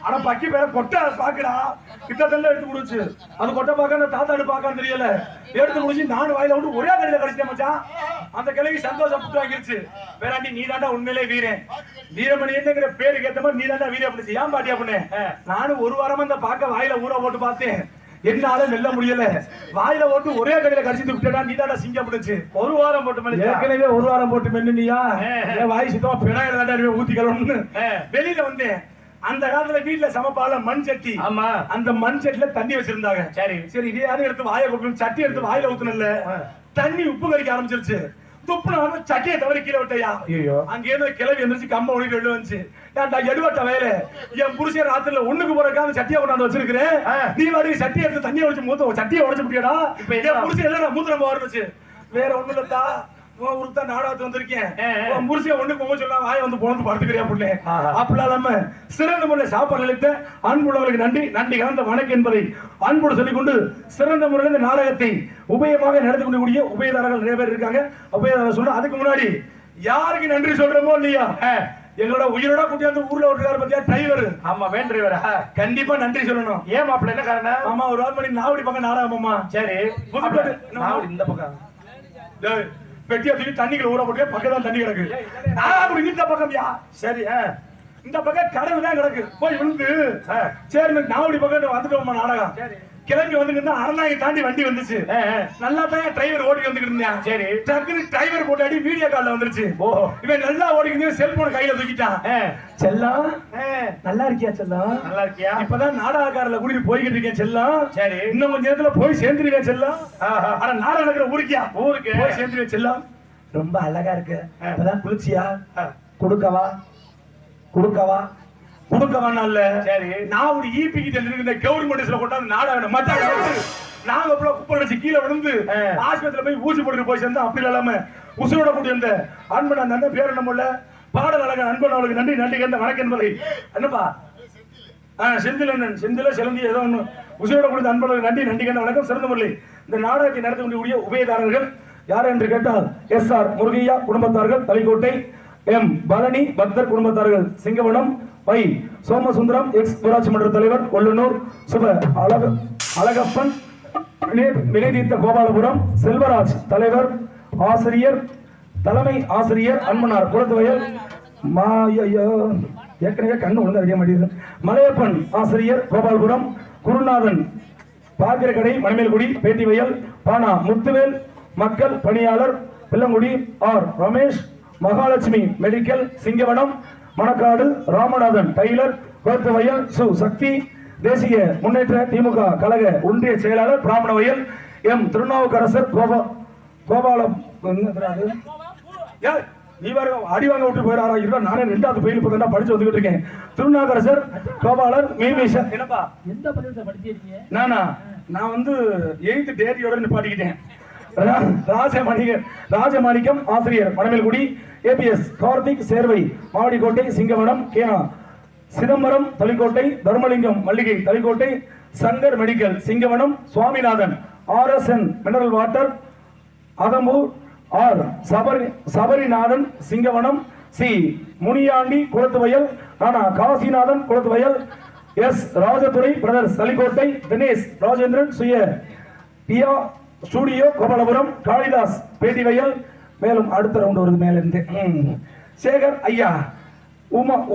ஆனா பக்கி பேர கொட்டை பாக்குடா கிட்டத்தட்ட எடுத்து குடிச்சு. அது கொட்டை பாக்க அந்த தாத்தாடு பாக்கான்னு தெரியல, எடுத்து குடிச்சு நான் வாயில விட்டு ஒரே கடையில கடிச்சிட்டேன் மச்சான். அந்த கிழவி சந்தோஷம் புட்டு வாங்கிருச்சு. பேராண்டி நீ தாண்டா உண்மையிலே வீரன், வீரமணி என்னங்கிற பேருக்கு ஏத்த மாதிரி நீ தாண்டா வீரன் அப்படிச்சு. ஏன் பாட்டி அப்படின்னு நானும் ஒரு வாரமா அந்த பாக்க வாயில ஊற போட்டு பார்த்தேன், என்னால மெல்ல முடியல, வாயில ஓட்டு ஒரே கடையில கடிச்சிட்டு விட்டுடா நீ தாண்டா சிங்கம் பிடிச்சு. ஒரு வாரம் போட்டு மெல்ல, ஏற்கனவே ஒரு வாரம் போட்டு மெல்லுனியா வாய் சுத்தமா பிணாயில தாண்டா ஊத்தி கலவணும்னு வெளியில வந்தேன். அந்த காலத்துல வீட்டுல சமைப்பால மண் சட்டி. ஆமா அந்த மண் சட்டில தண்ணி வச்சிருந்தாங்க. சரி சரி இதையாவது எடுத்து வாயை கொப்பணும், சட்டி எடுத்து வாயில ஊத்துனல தண்ணி உப்பு கறிக்க ஆரம்பிச்சிருச்சு. துப்புன சட்டியை தவறி கீழே விட்டையா. அங்க இருந்து கிளவி எந்திரிச்சு கம்ப ஒழிட்டு வெளில வந்துச்சு. எடுவட்ட வயல என் புருஷன் ராத்திரில ஒண்ணுக்கு போறக்கான சட்டியை கொண்டாந்து வச்சிருக்கிறேன், நீ வாடி சட்டியை எடுத்து தண்ணியை வச்சு மூத்த சட்டியை உடச்சு முடியாடா. இப்ப என் புருஷன் எல்லாம் மூத்திரம் போறச்சு. வேற ஒண்ணு இல்லத்தா, ஊருக்கு தான் நாடாத்து வந்திருக்கேன், புருஷன் ஒண்ணுக்கு போக சொல்ல வாயை வந்து போனது படுத்துக்கிறியா புள்ளே. அப்படிலாம் நம்ம சிறந்த முறையில் சாப்பாடு அளித்த அன்புள்ளவர்களுக்கு நன்றி கலந்த வணக்கம் என்பதை அன்போடு சொல்லிக்கொண்டு சிறந்த முறையில் இந்த நாடகத்தை உபயமாக நடத்தி கொண்டிருக்கூடிய உபயதாரர்கள் நிறைய பேர் இருக்காங்க. உபயதாரர் சொல்ற அதுக்கு முன்னாடி யாருக்கு நன்றி சொல்றோமோ இல்லையா, எங்களோட உயிரோட கூட்டியாந்து ஊர்ல ஓட்டுறாரு பத்தியா டிரைவர். ஆமா வேன் டிரைவரா, கண்டிப்பா நன்றி சொல்லணும். ஏன் மாப்பிள்ள என்ன காரணம்? ஆமா ஒரு வாரம் பண்ணி நாவடி பக்கம் நாடகமாமா. சரி நாவடி இந்த பக்கம் பெட்டியா தூக்கி தண்ணிக்குள்ள ஊற போட்டு பக்கத்தான் தண்ணி கிடக்கு. இந்த பக்கம்யா சரி இந்த பக்கம் கடல் தான் கிடக்கு. போய் விழுந்து சரி நாவடி பக்கம் வந்துட்டோமா நாடகம். கிளம்பி வந்துட்டு அரணாயை தாண்டி வண்டி வந்துச்சு. நல்லா தான் டிரைவர் ஓடி வந்துட்டு இருந்தான். சரி, டக்குனு டிரைவர் போட்டாடி வீடியோ கால்ல வந்துருச்சு. இவன் நல்லா ஓடிக்கிட்டு செல்போன் கையில தூக்கிட்டான். செல்லம் நல்லா இருக்கியா செல்லம்? நல்லா இருக்கியா? இப்பதான் நாடகக்காரல கூட்டிட்டு போய்கிட்டு இருக்கேன் செல்லம். சரி, இன்னும் கொஞ்ச நேரத்துல போய் சேர்ந்துருவேன் செல்லம். ஆனா நாடகம் நடக்கிற ஊருக்கு போய் சேர்ந்துருவேன் செல்லம். ரொம்ப அழகா இருக்கு. இப்பதான் குளிச்சியா? கொடுக்கவா கொடுக்கவானால. சரி, நான் ஒரு ஈபி கிட்ட இருந்து கவர்மெண்ட்ஸ்ல கொண்டாந்து நாடகம் மச்சான் நாங்க அப்புறம் குப்பை அடிச்சு கீழே விழுந்து ஆஸ்பத்திரியில போய் ஊசி போட்டு போய் சேர்ந்தா. அப்படி இல்லாம உசுரோட கூட்டி வந்த அன்பன் அந்த அண்ணன் பேர் என்ன பாடல் அழகன் அன்பன் அவளுக்கு நன்றி நன்றி கண்ட வணக்கம் என்பதை என்னப்பா செந்தில சிலந்தி ஏதோ ஒண்ணு உசுரோட கொடுத்த அன்பர்களுக்கு நன்றி நன்றி கண்ட வணக்கம். சிறந்த முறையில் இந்த நாடகத்தை நடத்தி கொண்டிருக்கூடிய உபயதாரர்கள் யார் என்று கேட்டால் எஸ்.ஆர். முருகையா குடும்பத்தார்கள் தலைக்கோட்டை, எம். பழனி பக்தர் குடும்பத்தார்கள் சிங்கவனம், வை. சோமசுந்தரம் எக்ஸ் ஊராட்சி மன்ற தலைவர் கொல்லனூர், சுப அழகப்பன் வினைதீர்த்த கோபாலபுரம், செல்வராஜ் தலைவர் ஆசிரியர் தலைமை ஆசிரியர் அன்மனார் குளத்துவயல், ஏற்கனவே கண்ணு ஒழுங்கா அறிய மாட்டேங்குது, மலையப்பன் ஆசிரியர் கோபாலபுரம், குருநாதன் பாக்கிரக்கடை மணிமேல்குடி பேட்டிவயல், பானா முத்துவேல் மக்கள் பணியாளர் Pillangudi, R. Ramesh Mahalakshmi medical சிங்கவனம், Manakkadu Ramanathan tailor குளத்துவயல், சு. சக்தி தேசிய முன்னேற்ற திமுக கழக ஒன்றிய செயலாளர் பிராமணவயல், எம். திருநாவுக்கரசர் கோபாலம் நீ வேற அடி வாங்க விட்டு போயிடாரா? இருக்க நானே 2வது பயிர் இப்பதான் படிச்சு வந்துகிட்டு இருக்கேன். திருநாவுக்கரசர் கோபாலர் மீமேஷன். என்னப்பா எந்த பள்ளியில படிச்சிருக்கீங்க? நான் வந்து 8th டேரியோட நிப்பாட்டிக்கிட்டேன். ராஜமாணிக்கம் ஆசிரியர் மணமேல்குடி, ஏபிஎஸ் கார்த்திக் சேர்வை மாவடிக்கோட்டை சிங்கவனம், கேனா Chidambaram Thalikottai, Dharmalingam Malligai Thalikottai, Shankar medical Singavanam, Swaminathan RSN mineral water Athambur, R. Sabarinathan Singavanam, C. Muniyandi Kulathuvayal, Rana Kasinathan Kulathuvayal, S. Rajadurai brothers Thalikottai, Dinesh Rajendran சுய பியா ஸ்டுடியோ கோபாலபுரம், காளிதாஸ் பேட்டிவயல். மேலும் அடுத்த ரவுண்ட் வருது மேல இருந்து. சேகர் ஐயா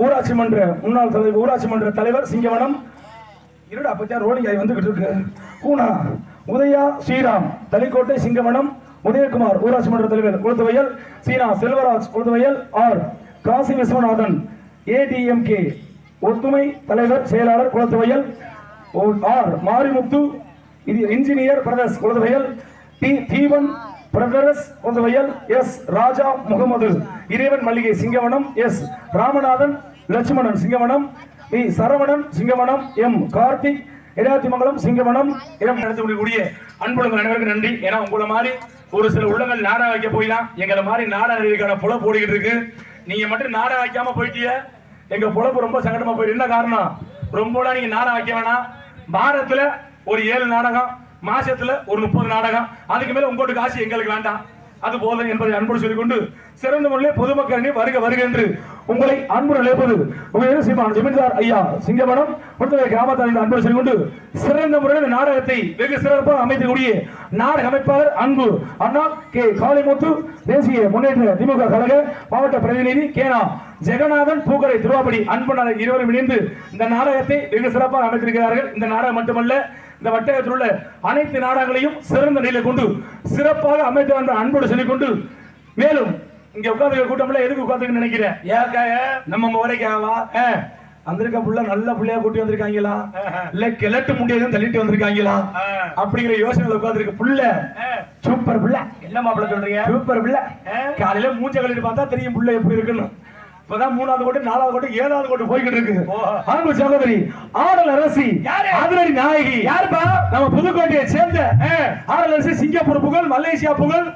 ஊராட்சி மன்ற முன்னாள் தலைவர் ஊராட்சி மன்ற தலைவர் சிங்கவனம். இருடா பச்சா ரோலிங் ஆகி வந்துகிட்டு இருக்கு. கூனா உதயா ஸ்ரீராம் தளிக்கோட்டை சிங்கவனம், உதயகுமார் ஊராட்சி மன்ற தலைவர் குளத்துவயல், சீனா செல்வராஜ் குளத்துவயல், ஆர். காசி விஸ்வநாதன் ADMK ஒத்துமை தலைவர் செயலாளர் Kulathuvayal, R. Marimuthu engineer brothers Kulathuvayal, Theevan brothers Kulathuvayal, S. Raja Mohammed இறைவன் Malligai Singavanam, S. Ramanathan Lakshmanan Singavanam, V. Saravanan Singavanam, M. Karthik Irathimangalam Singavanam. இடம் நடத்தக்கூடிய அன்புள்ள அனைவருக்கும் நன்றி. ஏன்னா உங்களை மாதிரி ஒரு சில உள்ளங்கள் நாடகம் வைக்க போயிடலாம். எங்களை மாதிரி நாடகம் பொழப்பு ஓடிக்கிட்டு இருக்கு. நீங்க மட்டும் நாடகம் வைக்காம போயிட்டீங்க, எங்க பொழப்பு ரொம்ப சங்கடமா போயிட்டு. என்ன காரணம்? ரொம்பலாம் நீங்க நாடகம் வைக்க வேணாம். வாரத்துல ஒரு 7 நாடகம், மாசத்துல ஒரு 30 நாடகம், அதுக்கு மேல உங்களோட காசு எங்களுக்கு வேண்டாம். அது போதும் என்பதை அன்போடு சொல்லிக்கொண்டு சிறந்த முறையில் பொதுமக்களே வருக வருக என்று உங்களை அன்புடன் அழைப்பது ஜமீன்தார் ஐயா சிங்கவனம் கிராமத்தார் அன்போடு சொல்லிக்கொண்டு சிறந்த முறையில் நாடகத்தை வெகு சிறப்பாக அமைக்கக்கூடிய நாடக அமைப்பாளர் அன்பு அண்ணா கே. காளிமுத்து தேசிய முன்னேற்ற திமுக கழக மாவட்ட பிரதிநிதி கேனா ஜெகநாதன் பூக்கரை திருவாபடி அன்பனார் இருவரும் இணைந்து இந்த நாடகத்தை வெகு சிறப்பாக அமைத்திருக்கிறார்கள். இந்த நாடகம் மட்டுமல்ல, இந்த வட்டத்தில் உள்ள அனைத்து நாடகங்களையும் சிறந்த நிலையில் கொண்டு சிறப்பாக அமைத்த அன்போடு சொல்லிக் கொண்டு மேலும் இங்க உட்கார்ந்து கூட்டம் எதுக்கு உட்கார்ந்து நினைக்கிறேன்? ஏற்காக நம்ம முறைக்காகவா? வந்திருக்க புள்ள நல்ல புள்ளையா கூட்டி வந்திருக்காங்களா, இல்ல கிழட்டு முடியாதுன்னு தள்ளிட்டு வந்திருக்காங்களா அப்படிங்கிற யோசனை உட்கார்ந்து புள்ள சூப்பர் புள்ள. என்ன மாப்பிள்ள சொல்றீங்க? சூப்பர் புள்ள. காலையில மூஞ்ச கழிட்டு பார்த்தா தெரியும் புள்ள எப்படி இருக்குன்னு. இப்பதான் 3வது கோட்டு 4வது கோட்டு 7வது கோட்டு போய்கிட்டு இருக்கு. அன்பு சகோதரி ஆடல் அரசி அதிரடி நாயகி யாருப்பா? நம்ம புதுக்கோட்டையை சேர்ந்த ஆடல் அரசி. சிங்கப்பூர் புகழ், மலேசியா புகழ்,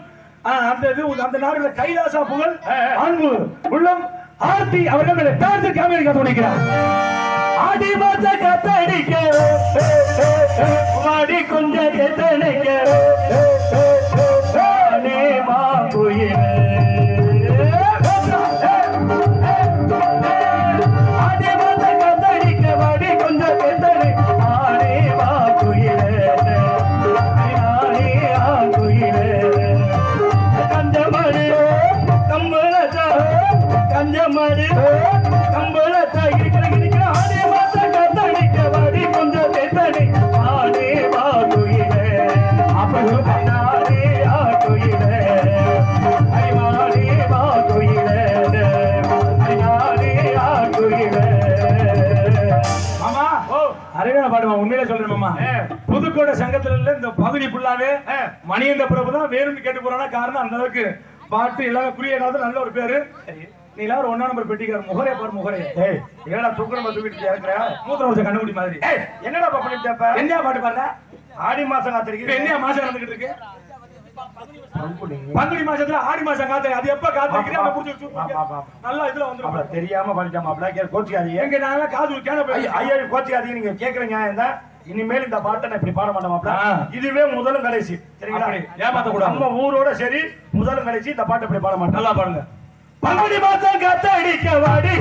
அந்த நாடுல கைலாசா புகழ், அன்பு உள்ளம் ஆர்த்தி அவர்கள் டான்ஸ் கேமரா துணிக்கிறார். ஆடி மாச கத்தடிக்க வாடி கொஞ்சம் கத்தடிக்க மா குயிலே கம்பள பாடுவான் உண்மையிலே சொல்றேன் மாமா புதுக்கோட்டை சங்கத்துல இந்த பகுதி ஃபுல்லாவே மணியந்த பிரபு தான் வேணும்னு கேட்டு போறானா காரணம் அந்த அளவுக்கு பாட்டு எல்லாமே குறுகிய காலத்துல நல்ல ஒரு பேரு நீ எல்லாம் ஒரு 1 நம்பர் பெட்டிக்கார முகரே பாரு முகரே என்னடா தூக்கமா தூக்கிட்டு இருக்கிற மூத்திர வச்ச கண்டுபிடி மாதிரி என்னடா பண்ணிட்டப்ப என்ன பாட்டு பாடுற ஆடி மாசம் காத்திருக்கு என்ன மாசம் நடந்துகிட்டு இருக்கு பங்குனி மாசத்துல ஆடி மாசம் காத்து அது எப்ப காத்து நல்லா இதுல வந்து தெரியாம பண்ணிட்டோம் கோச்சிக்காதீங்க எங்க நாங்க காது ஐயா கோச்சிக்காதீங்க நீங்க கேக்குற நியாயம் தான் இனிமேல் இந்த பாட்டை நான் இப்படி பாட மாட்டோமாப்ல இதுவே முதலும் கடைசி சரிங்களா ஏமாத்த கூட நம்ம ஊரோட சரி முதலும் கடைசி இந்த பாட்டை இப்படி பாட மாட்டோம் நல்லா பாருங்க பங்குனி மாசம் காத்தடிக்க வாடி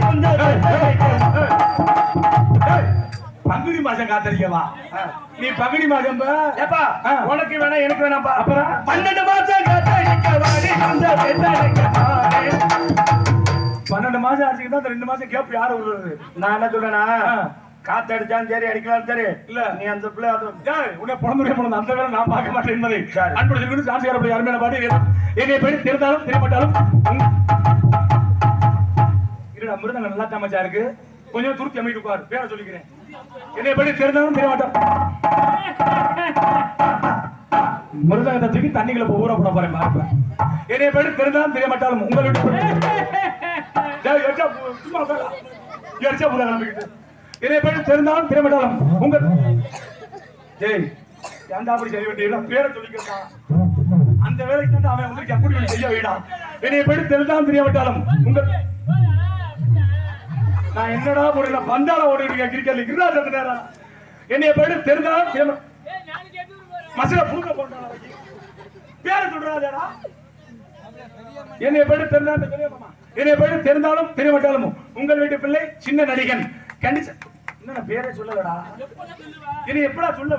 பங்குனி மாசம் காத்தடிக்கவா நீ பங்குனி மாசம் ஏப்பா உனக்கு வேணா எனக்கு வேணாப்பா அப்புறம் 12 மாசம் காத்தடிக்க வாடி 12 மாசம் ஆச்சுக்கு தான் 2 மாசம் கேப் யாரு விடுறது நான் என்ன சொல்றேன்னா காத்து அடிச்சாலும் சரி அடிக்கலாம் சரி இல்ல நீ அந்த பிள்ளை உன்னை புலந்துடைய போனது அந்த வேலை நான் பார்க்க மாட்டேன் என்பதை அன்பு சொல்லி சாட்சியார யாருமே பாடி என்னை படி தெரிந்தாலும் தெரியப்பட்டாலும் இருடா மிருதங்க நல்லா தமச்சா இருக்கு கொஞ்சம் துருத்தி அமைட்டு உட்கார் பேரை சொல்லிக்கிறேன் என்னை படி தெரிந்தாலும் தெரியமாட்டோம் மிருதங்கத்தை தூக்கி தண்ணிகளை ஊற போட போறேன் பார்ப்பேன் என்னை படி தெரிந்தாலும் தெரியமாட்டாலும் உங்கள் சும்மா எரிச்சா புதா கிளம்பிக்கிட்டு என்னை படி தெரிந்தாலும் தெரியமாட்டாலும் உங்க ஜெய் ஏன்டா அப்படி செய்ய வேண்டிய பேரை சொல்லிக்கிறா அந்த வேலைக்கு வந்து அவன் வந்து எப்படி செய்ய வேண்டாம் என்னை படி தெரிந்தாலும் தெரியமாட்டாலும் உங்க நான் என்னடா போடுற பந்தால ஓடிட்டு கிரிக்கெட்ல கிரா சத்துறாரா என்னைய போயிட்டு தெரிந்தாலும் மசல பூக்க போட்டாரா பேர சொல்றாதேடா என்னைய போயிட்டு தெரிந்தாலும் தெரியுமா என்னைய போயிட்டு தெரிந்தாலும் தெரியமாட்டாலும் உங்கள் வீட்டு பிள்ளை சின்ன நடிகன் கண்டிச்ச என்ன பேரே சொல்லலடா இனி எப்படா சொல்ல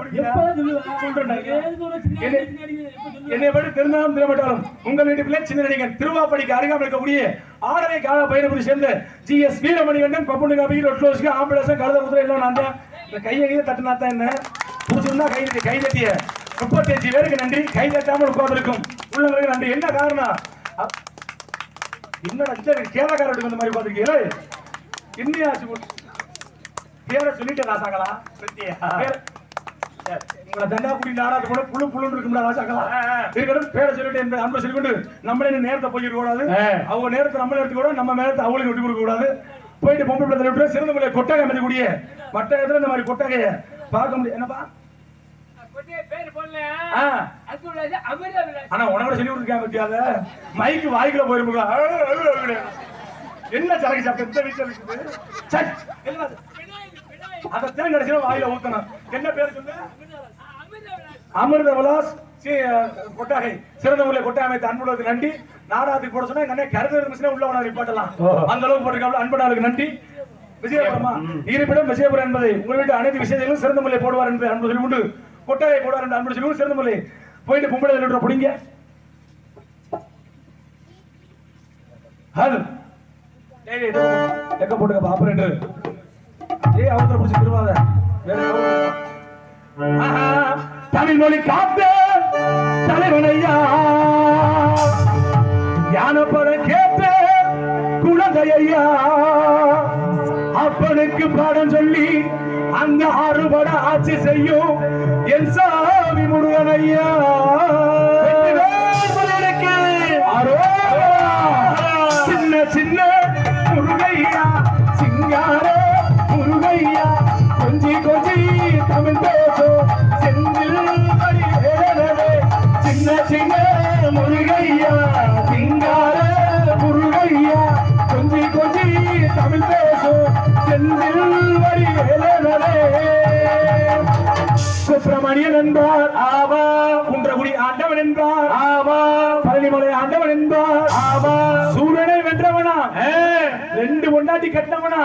சொல்றேன் என்னை படி தெரிந்தாலும் தெரியமாட்டாலும் உங்கள் வீட்டு பிள்ளை சின்ன நடிகன் திருவாப்படிக்கு அருகாமல் இருக்கக்கூடிய ஆடலை கால பயிரபுரி சேர்ந்த ஜிஎஸ் வீரமணிகண்டன் பப்புனு காபி ரொட்லோஸ்க்கு ஆம்புலன்ஸ் கழுத குதிரை எல்லாம் நான் தான் இந்த கையை தட்டினா தான் என்ன புடிச்சிருந்தா கை தட்டிய 35 பேருக்கு நன்றி கை தட்டாமல் உட்கார்ந்துருக்கும் உள்ளவங்களுக்கு நன்றி என்ன காரணம் என்னடா கேரளக்காரருக்கு இந்த மாதிரி உட்கார்ந்துருக்கீங்களே இன்னும் பேரை சொல்லிட்டு ராசாங்களா உங்களை தண்டா குடி நாடாது கூட புழு புழுன்னு இருக்கும்ல ராசாங்களா இருக்கட்டும் பேரை சொல்லிட்டு என் அன்பை சொல்லிக்கொண்டு நம்மளே நேரத்தை போயிட்டு கூடாது அவங்க நேரத்தை நம்மளே எடுத்து கூட நம்ம நேரத்தை அவங்களுக்கு விட்டு கொடுக்க கூடாது போயிட்டு பொம்பளை பிள்ளை விட்டு சிறந்த முறையை கொட்டகை அமைக்கக்கூடிய மற்ற இடத்துல இந்த மாதிரி கொட்டகையை பார்க்க முடியும் என்னப்பா ஆனா உனோட சொல்லி கொடுத்துருக்கேன் பத்தியாத மைக்கு வாய்க்குள்ள போயிருப்பா என்ன சரக்கு சாப்பிட்டு வீட்டுல அந்த தேன் கடைசியில வாயில ஊத்தணும் என்ன பேர் சொல்லு அமிர்த விலாஸ் கொட்டாகை சிறந்த முறையில் கொட்டாய் அமைத்த அன்புள்ளதுக்கு நன்றி நாடாத்துக்கு போட சொன்னா எங்க கருது மிஷினே உள்ள உணவு நிப்பாட்டலாம் அந்த அளவுக்கு போட்டிருக்காங்க அன்பனாளுக்கு நன்றி விஜயபுரமா இருப்பிடம் விஜயபுரம் என்பதை உங்கள் வீட்டு அனைத்து விஷயங்களும் சிறந்த முறையில் போடுவார் என்று அன்பு சொல்லி கொண்டு கொட்டாயை போடுவார் என்று அன்பு சொல்லி சிறந்த முறை போயிட்டு பொம்பளை பிடிங்க எக்க போட்டுக்க பாப்பர் என்று அவசர பிடிச்சு திருவாத தமிழ் மொழி காத்த தலைவனையா ஞானப்பட கேட்ட குழந்தையா அப்பனுக்கு பாடம் சொல்லி அந்த ஆறுபட ஆட்சி செய்யும் என் சாமி முருகனையா சின்ன சின்ன முருகையா சிங்கார முருகையா கொஞ்சி கொஞ்சி தமிழ் பேசும் செந்தில் சின்ன சின்ன முருகையா சிங்கார முருகையா கொஞ்சி கொஞ்சி தமிழ் பேசும் செந்தில் வரி சுப்பிரமணியன் என்பார் ஆவா குன்றகுடி ஆண்டவன் என்பார் ஆவா பழனிமலை ஆண்டவன் என்பார் ஆவா சூரனை வென்றவனா 2 பொண்டாட்டி கட்டவனா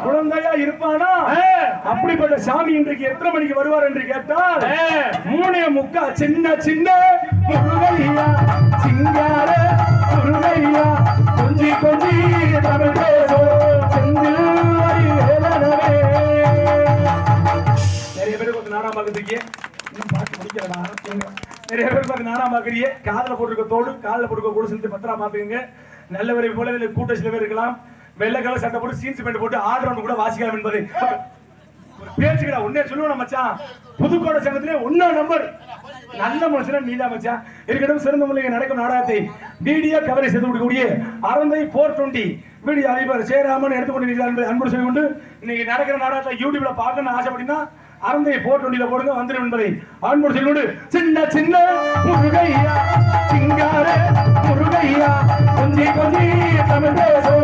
குழந்தையா இருப்பானா அப்படிப்பட்ட சாமி இன்றைக்கு எத்தனை மணிக்கு வருவார் என்று கேட்டால் 3:45 சின்ன சின்ன முருகையா சிங்கார முருகையா கொஞ்சி கொஞ்சி தமிழ் பேசும் செந்தில் நிறைய பேர் கொஞ்சம் நாடா பாக்குறீங்க இன்னும் பாட்டு முடிக்கிறதா நிறைய பேர் பார்த்து நாடா பாக்குறீங்க காதல போட்டுருக்க தோடு காலில் போட்டுருக்க கூட செஞ்சு பத்திரமா பாத்துக்கங்க நல்லவரை போல கூட்ட சில பேர் இருக்கலாம் வெள்ளை கலர் சட்டை போட்டு சீன்ஸ் பேண்ட் போட்டு ஆடுறவங்க கூட வாசிக்கலாம் என்பதை பேச்சுக்கடா உன்னே சொல்லுவேன் மச்சான். புதுக்கோட்டை சங்கத்திலே 1 நம்பர் நல்ல மனுஷனா நீதான் மச்சான். இருக்கட்டும், சிறந்த முறையில் நடக்கும் நாடகத்தை வீடியோ கவரேஜ் செய்து கொடுக்கக்கூடிய அரந்தை 420 வீடியோ அதிபர் சேராமன் எடுத்துக்கொண்டிருக்கிறார் என்பதை அன்பு செய்து கொண்டு, இன்னைக்கு நடக்கிற நாடகத்தை யூடியூப்ல பார்க்கணும்னு ஆசைப்பட்டீங்கன்னா அரந்தை 420 போடுங்க, வந்துடும் என்பதை அன்பு செய்து கொண்டு, சின்ன சின்ன முருகையா சிங்கார முருகையா கொஞ்சி கொஞ்சி தமிழ் பேசோ